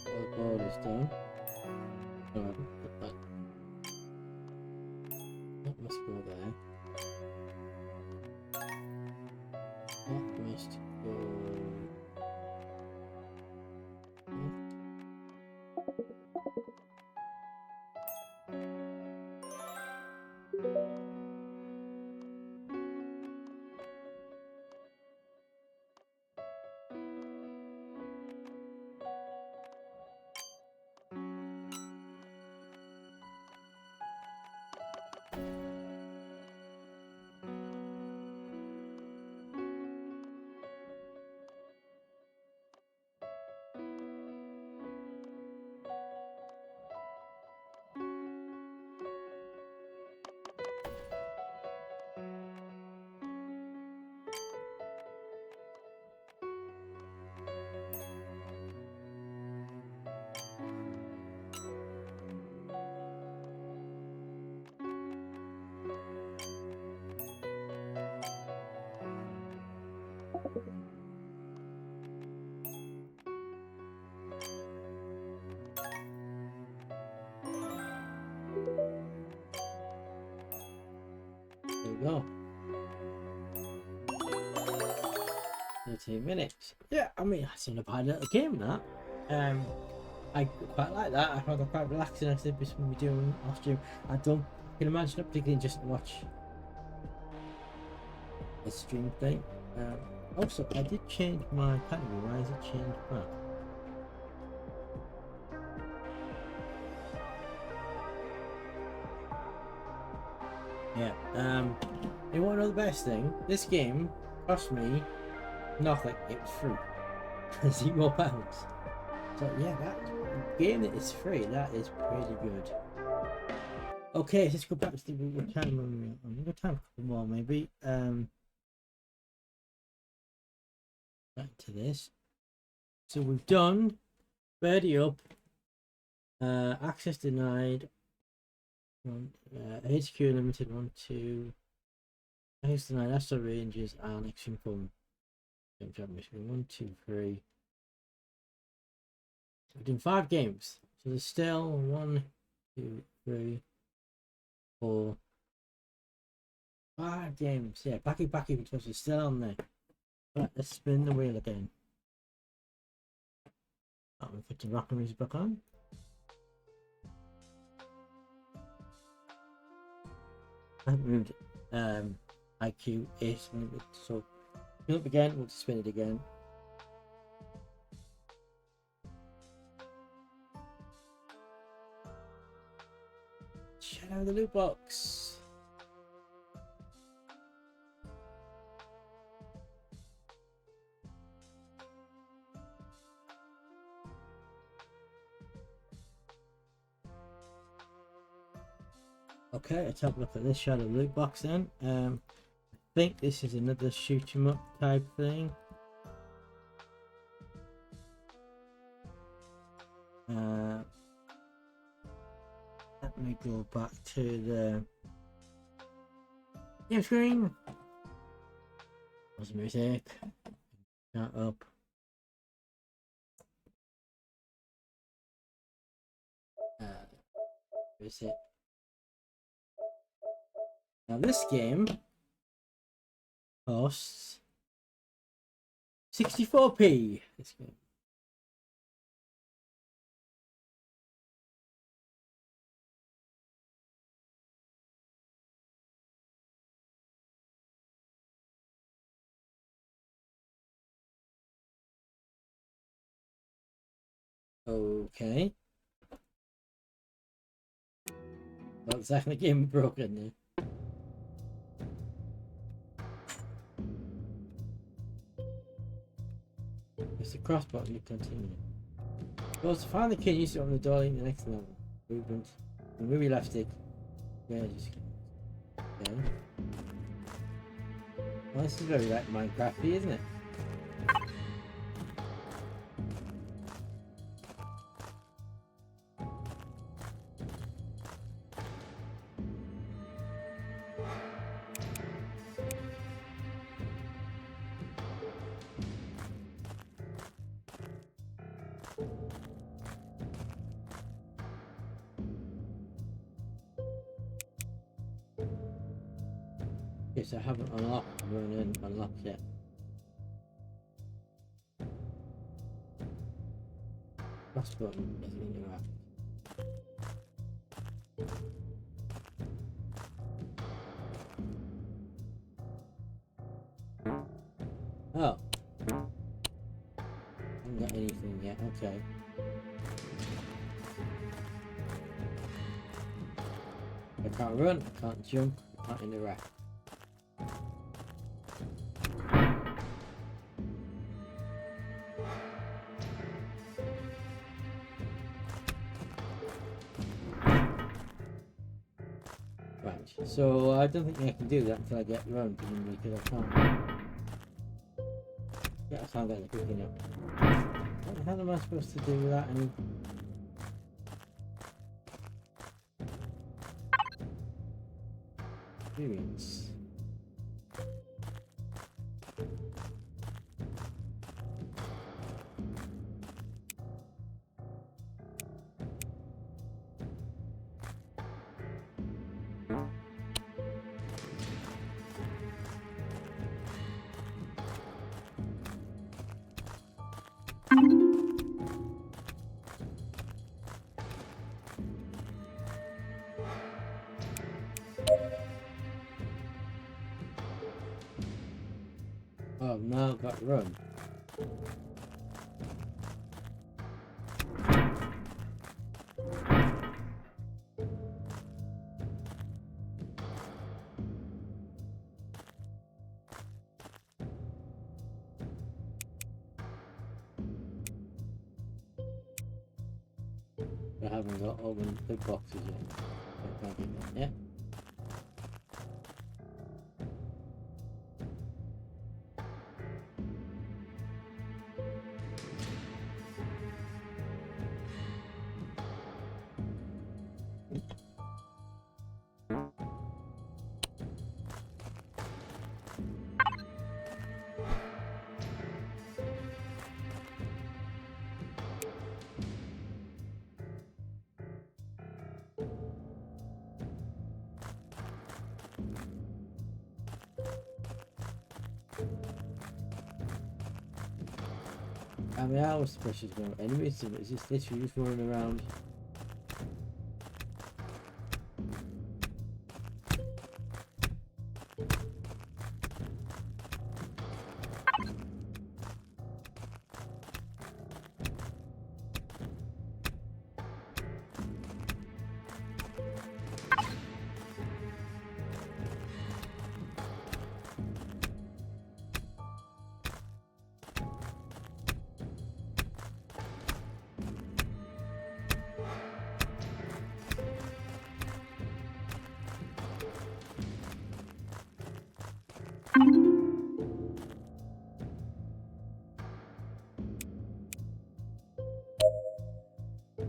All the board is done. Oh, I didn't put that. That must go there. That must go. we go. 13 minutes. Yeah, I mean, that's not a bad little game, that. I quite like that. I found it quite relaxing. I said this when we doing off stream. I can imagine it particularly just to watch a stream thing. Also, I did change my category. Why is it changed back? Yeah. You want to know the best thing? This game cost me nothing. It was free. £0. So yeah, that game that is free, that is pretty good. Okay, let's go back to the time. I'm gonna time a couple more maybe. Back to this. So we've done birdie up, access denied, HQ limited 1, 2, access denied, Astro Rangers, and Extreme Fun. Mission 1, 2, 3. We've done 5 games. So there's still 1, 2, 3, 4, 5 games. Yeah, backy because it's still on there. Right, let's spin the wheel again. Oh, we put the rock and music back on. I haven't moved IQ 8, so spin up again, we'll spin it again. Check out the loot box. Okay, let's have a look at this shadow loot box then. I think this is another shoot 'em up type thing. Let me go back to the game screen. What's the music? Shut up. Where is it? Now this game costs 64p. This game. Okay. Well, exactly game broken there. It's the cross button to continue. Well, to find the key, use it on the door in the next level. Movement. And movie left stick. Yeah, just okay. Well, this is very like Minecrafty, isn't it? Yes, I haven't unlocked yet. Cross button doesn't interact. Oh. I haven't got anything yet, okay. I can't run, I can't jump, I can't interact. Right, so I don't think I can do that until I get run, because I can't. Yeah, I sound like a quick enough. What the hell am I supposed to do without any? Experience. I've now got to run. I haven't got all the big boxes yet. I can't get that yet. I mean, I was supposed to go anyways, so it's just this, you're just running around.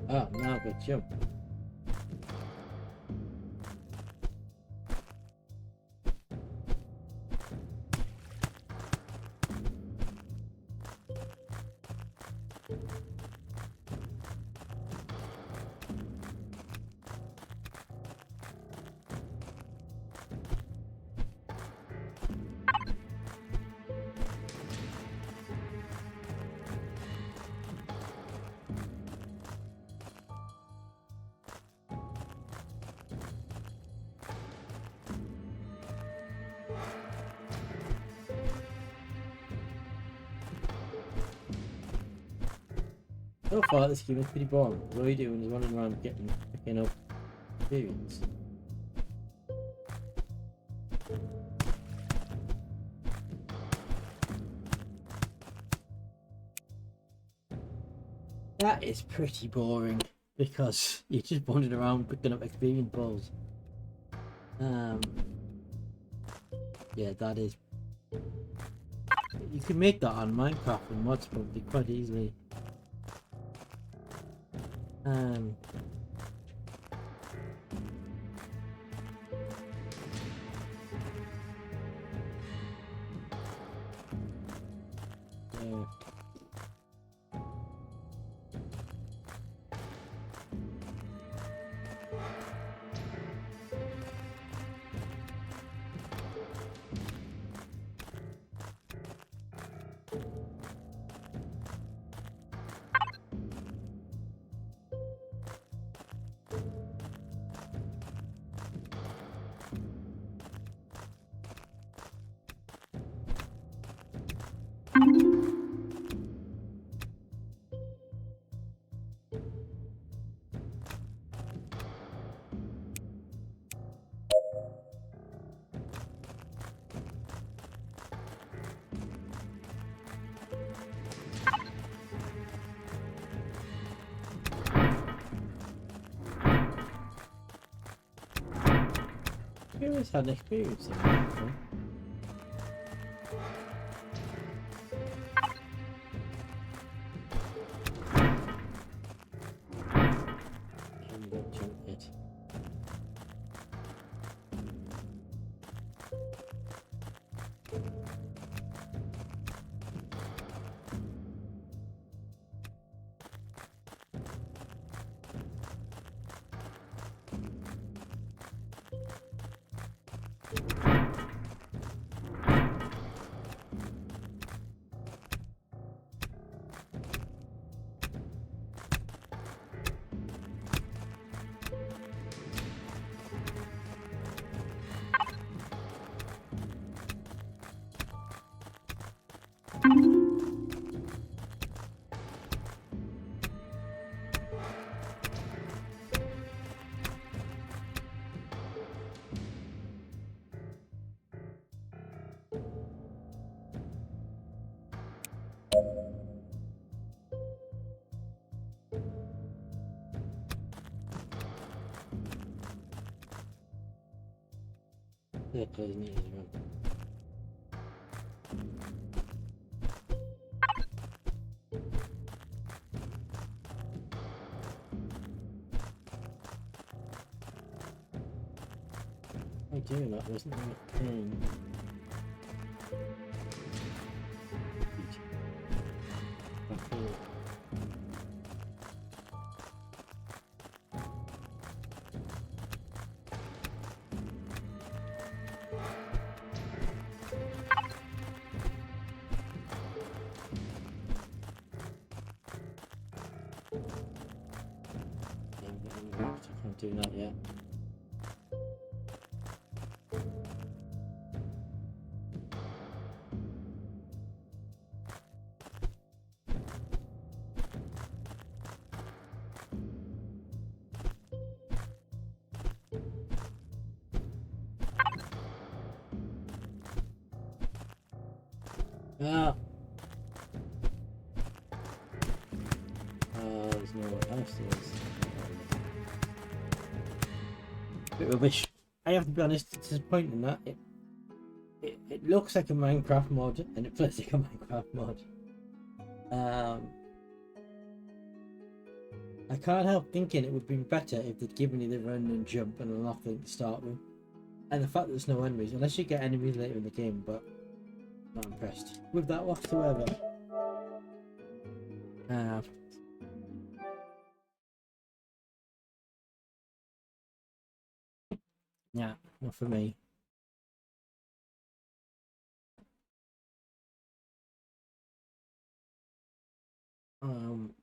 Oh, now I've got jump. So far, this game is pretty boring. What are you doing is running around picking up experience. That is pretty boring because you're just wandering around picking up experience balls. Yeah, that is. You can make that on Minecraft and mods probably quite easily. Yeah. You always had an experience in that before. Haven't got jump yet. Circle isn't it, as well? I do that wasn't a thing. I can't do that yet. Ah! There's no one else there is. Bit rubbish. I have to be honest, it's disappointing that it looks like a Minecraft mod and it plays like a Minecraft mod. I can't help thinking it would be better if they'd given you the run and jump and unlocking to start with. And the fact that there's no enemies, unless you get enemies later in the game, but not impressed with that whatsoever. Yeah, not for me.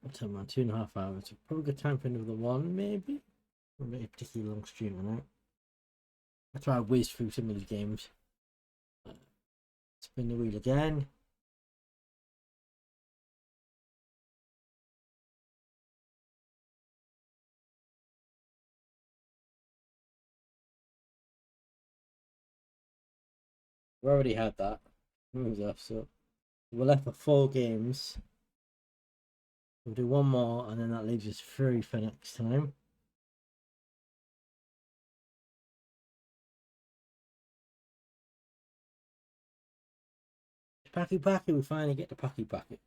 What's that, 2.5 hours? Probably good time for another one, maybe? Or maybe a particularly long stream on that. That's why I whizzed through some of these games. Spin the wheel again. We already had that. Moves off, so we're left with 4 games. We'll do one more, and then that leaves us free for next time. Packy Packy, we finally get to Packy Packy.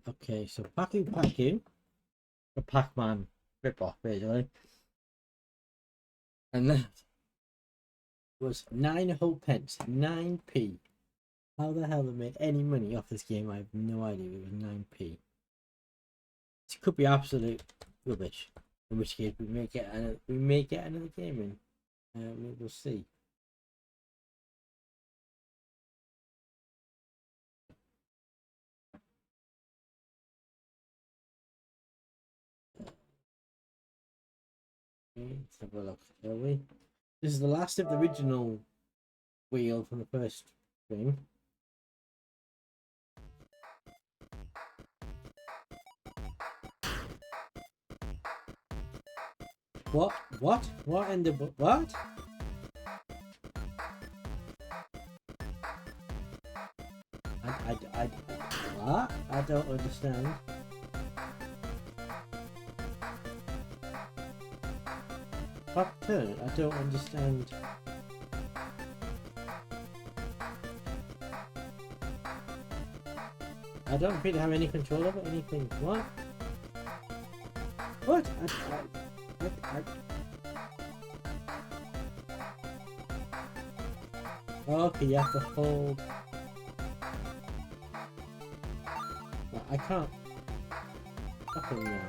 Okay, so Packy Packy, the Pac-Man rip-off, basically. And that was 9 whole pence, 9p. How the hell they made any money off this game? I have no idea. It was 9p. This could be absolute rubbish. In which case we may get another game in. We'll see. Let's have a look, shall we? This is the last of the original wheel from the first thing. What? What? What in the what? What? I don't understand. What turn? I don't understand. I don't really have any control over anything. What? What? Okay, you have to hold. I can't. Fucking now.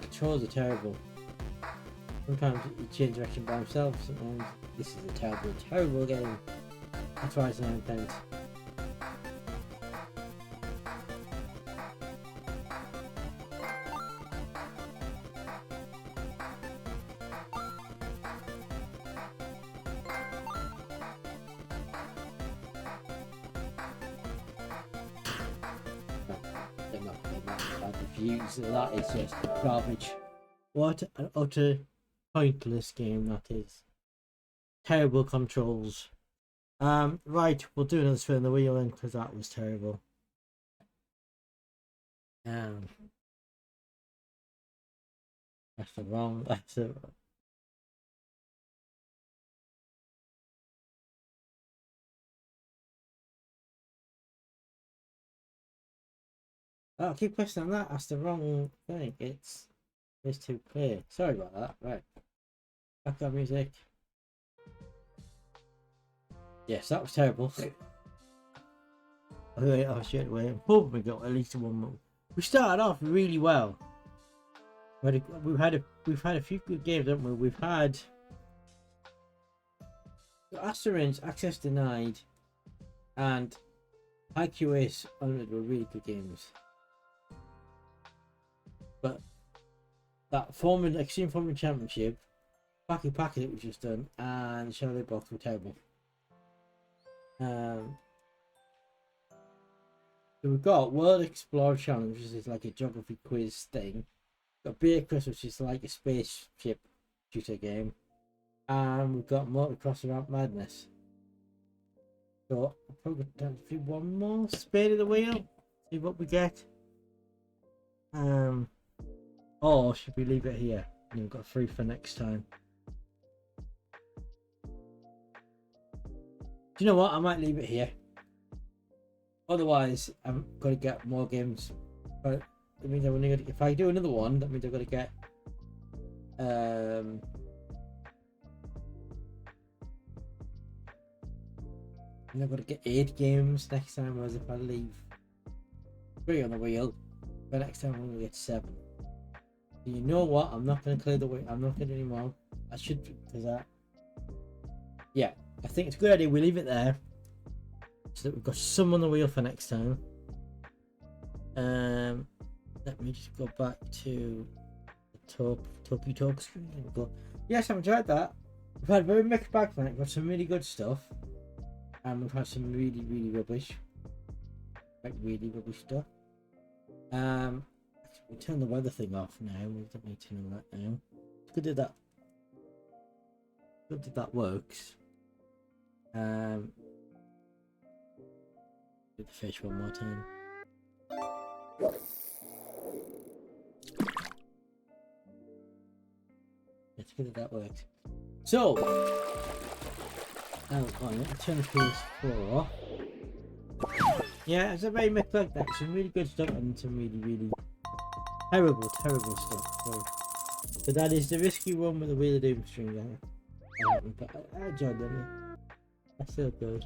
Controls are terrible. Sometimes you change direction by himself. Sometimes this is a terrible, terrible game. That's why it's 9 pence. the views. That is just garbage. What an utter pointless game that is. Terrible controls. Right, we'll do another spin the wheel then because that was terrible. That's the wrong. That's the. Oh, I keep pressing on that. That's the wrong thing. It's too clear. Sorry about that. Right. Back on music. Yes, that was terrible. Oh shit, we probably got at least one more. We started off really well. We've had a few good games, haven't we? We've had Asteroids, Access Denied, and IQS Unlimited were really good games. But that Extreme Formula Championship, Packy Packy that we just done, and Shadow Box were terrible. So we've got World Explorer Challenge, which is like a geography quiz thing. We've got Beer Quest, which is like a spaceship shooter game. And we've got Motocross Around Madness. So I'll probably do one more spin of the wheel, see what we get. Or should we leave it here? And we've got 3 for next time. Do you know what? I might leave it here. Otherwise, I'm gonna get more games. But that means I'm only gonna, if I do another one, that means I'm gonna get I'm gonna get 8 games next time, whereas if I leave 3 on the wheel, but next time I'm gonna get 7. So you know what? I'm not gonna clear the wheel. I'm not gonna do any more. I should, because yeah, I think it's a good idea. We leave it there so that we've got some on the wheel for next time. Let me just go back to the talk screen. There we go. Yes, I've enjoyed that. We've had a very mixed bag tonight. We've got some really good stuff, and we've had some really rubbish, like really rubbish stuff. We'll turn the weather thing off now. We don't need to know that now. It's good that works. Do the fish one more time. It's good that works. So, let me turn the PS4. Yeah, it's a very mixed bag. Some really good stuff and some really terrible stuff. So that is the risky one with the Wheel of Doom string there. But I enjoyed them. Yeah. That's still good.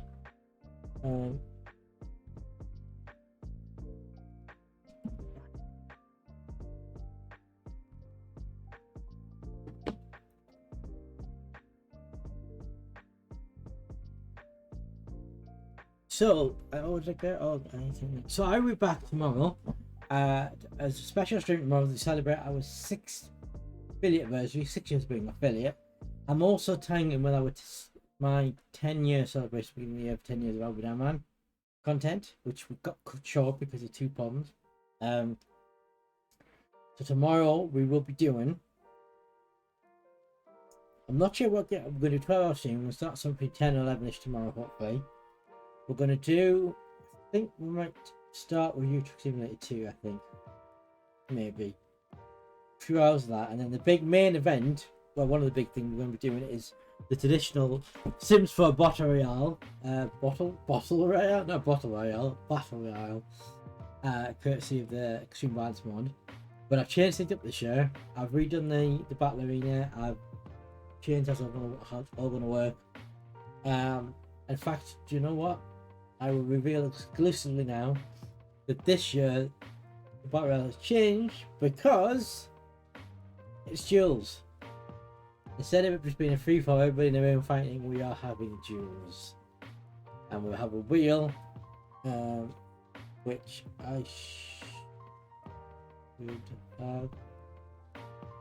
So so I'll be back tomorrow as a special stream tomorrow to celebrate our 6th affiliate anniversary, 6 years being affiliate. I'm also tying in with my 10-year celebration, beginning the year of 10 years of Albert Man content, which we got cut short because of 2 problems. So tomorrow we will be doing, I'm not sure what I'm going to do 12 hour stream. We'll start something 10 or 11ish tomorrow, hopefully. We're going to do, I think we might start with Euro Truck Simulator 2, I think. Maybe. A few hours of that, and then the big main event, well, one of the big things we're going to be doing is the traditional Sims 4 Battle Royale. Battle Royale, courtesy of the Extreme Violence mod. But I've changed things up this year. I've redone the Battle Arena. I've changed how it's all going to work. In fact, do you know what? I will reveal exclusively now that this year the Battle Royale has changed because it's duels. Instead of it just being a free for everybody in the room fighting, we are having duels. And we'll have a wheel, which I should have.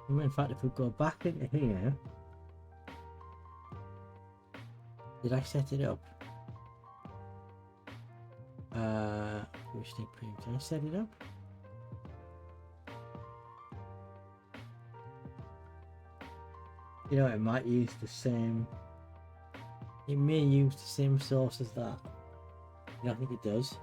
In fact, if we go back into here, did I set it up? Did I set it up? You know, it might use the same. It may use the same source as that. I don't think it does.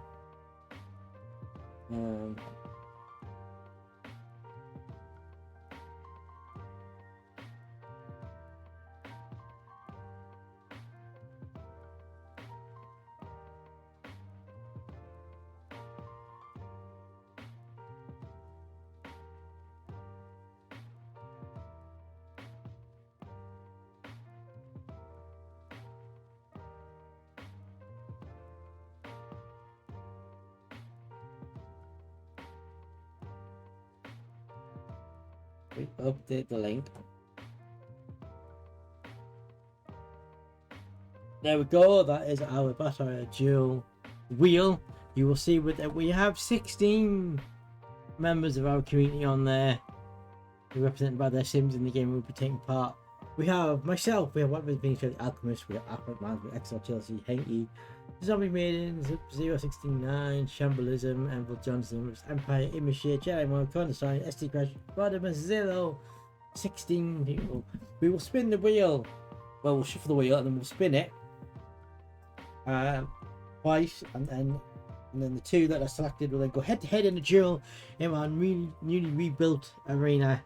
We update the link. There we go. That is our battle dual wheel. You will see with that we have 16 members of our community on there, represented by their sims in the game. We'll be taking part. We have myself. We have what being the Alchemist. We have Alphabet Man. We have XL Chelsea, Hanky, Zombie Maiden, 069, Shambalism, Envil Johnson, Empire, Image, Jedi Mode, Cornerstone, SD Crash, Rodimus, Zillow, 16 people. We will spin the wheel. Well, we'll shuffle the wheel and then we'll spin it twice, and then the two that are selected will then go head to head in a duel in our newly rebuilt arena.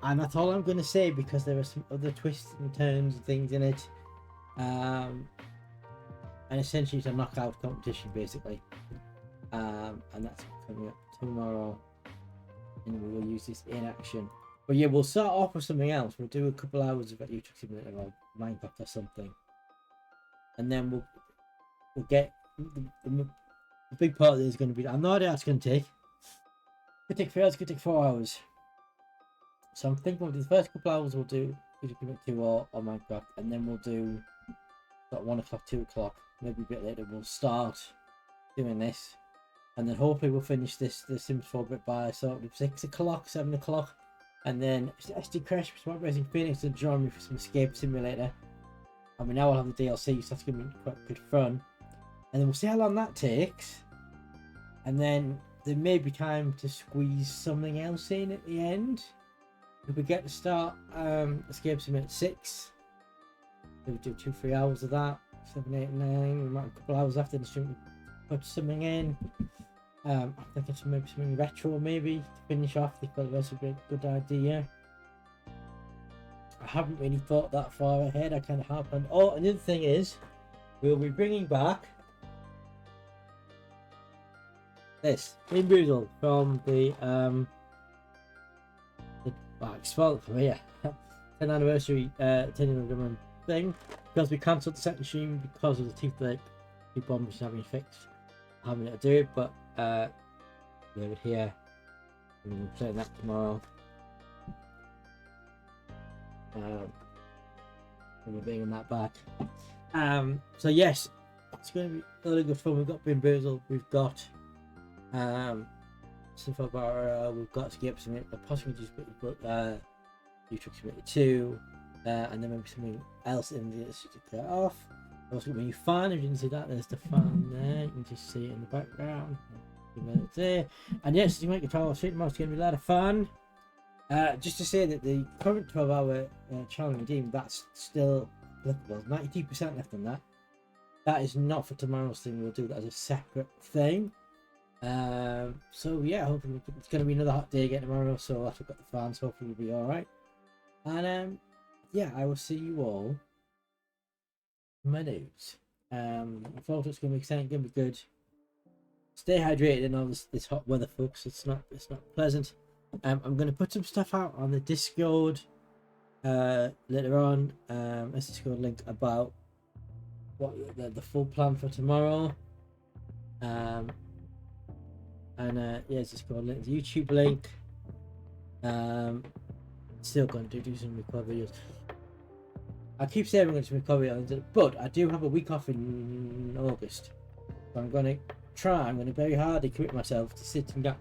And that's all I'm going to say, because there are some other twists and turns and things in it. And essentially it's a knockout competition basically. And that's coming up tomorrow, and we will use this in action. But yeah, we'll start off with something else. We'll do a couple hours of YouTube Simulator or Minecraft or something, and then we'll get the big part of it is going to be. I have no idea how it's going to take. Could take 3 hours. Could take 4 hours. So I'm thinking the first couple hours we'll do YouTube Simulator 2 or Minecraft, and then we'll do at 1 o'clock, 2 o'clock, maybe a bit later. We'll start doing this, and then hopefully we'll finish the Sims 4 bit by sort of 6 o'clock, 7 o'clock. And then SD Crash, Smart Racing Phoenix, to join me for some Escape Simulator. I mean, now I'll have the DLC, so that's going to be quite good fun. And then we'll see how long that takes. And then there may be time to squeeze something else in at the end. If we get to start Escape Simulator 6, we'll do 2-3 hours of that. 7, 8, 9. We might have a couple hours after the stream to put something in. I'm thinking maybe something retro, maybe to finish off. I thought that would be a good idea. I haven't really thought that far ahead. I kind of have. And oh, another thing is, we'll be bringing back this Boozled from the well, it's fault for me, 10th anniversary 10th thing, because we cancelled the second stream because of the toothache. The bomb was having fixed, having to do it, but leave it here. And we'll play that tomorrow. And we're bringing that back. So yes, it's going to be really good fun. We've got Boozled, we've got stuff about we've got Escape Simulator, possibly just YouTube Simulator 2, and then maybe something else in the to cut off. Also, when you fan, if you didn't see that, there's the fan there. You can just see it in the background. There. And yes, you make a 12-hour stream tomorrow. It's going to be a lot of fun. Just to say that the current 12-hour challenge redeem, that's still applicable. 92% left on that. That is not for tomorrow's thing. We'll do that as a separate thing. So yeah, hopefully it's going to be another hot day again tomorrow. So after we've got the fans, hopefully we'll be all right. And yeah, I will see you all. My news. I thought it's going to be exciting, going to be good. Stay hydrated in all this hot weather, folks. It's not pleasant. I'm going to put some stuff out on the Discord later on. This Discord link about what the full plan for tomorrow. And yeah, it's Discord link, the YouTube link. Still going to do some record videos. I keep saying I'm going to record videos, but I do have a week off in August. So I'm going to very hard to commit myself to sitting down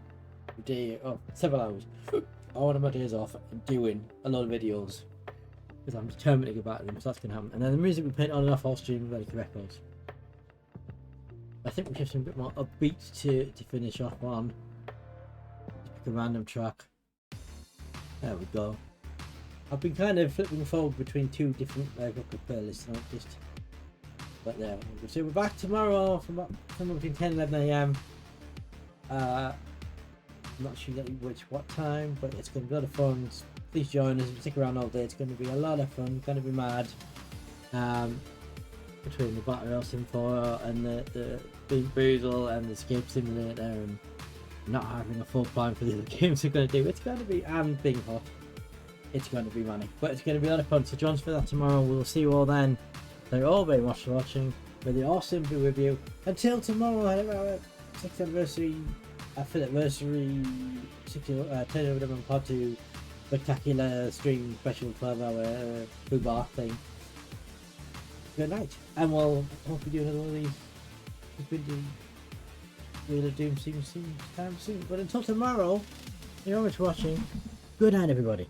a day or several hours on one of my days off and doing a lot of videos, because I'm determined to get back to them. So that's going to happen. And then the music we played on and off all stream Relic Records. I think we have some bit more upbeat to finish off on. Just pick a random track. There we go. I've been kind of flipping forward between two different playlists, not just. But there, so we're back tomorrow from somewhere between 10 and 11 a.m. I'm not sure what time, but it's going to be a lot of fun. Please join us. Stick around all day. It's going to be a lot of fun. Going to be mad. Between the Battle Royale Sim 4 and the Bean Boozle and the Escape Simulator and not having a full plan for the other games we're going to do. It's going to be, and being hot, it's going to be manic. But it's going to be a lot of fun. So join us for that tomorrow. We'll see you all then. Thank you all very much for watching. May the awesome be with you. Until tomorrow, our 6th anniversary, anniversary, 10th Pod 2 spectacular stream special 12-hour Boo Bar thing. Good night, and we'll hopefully do another one of these. We've been doing Wheel of Doom soon. But until tomorrow, you're always watching. Good night, everybody.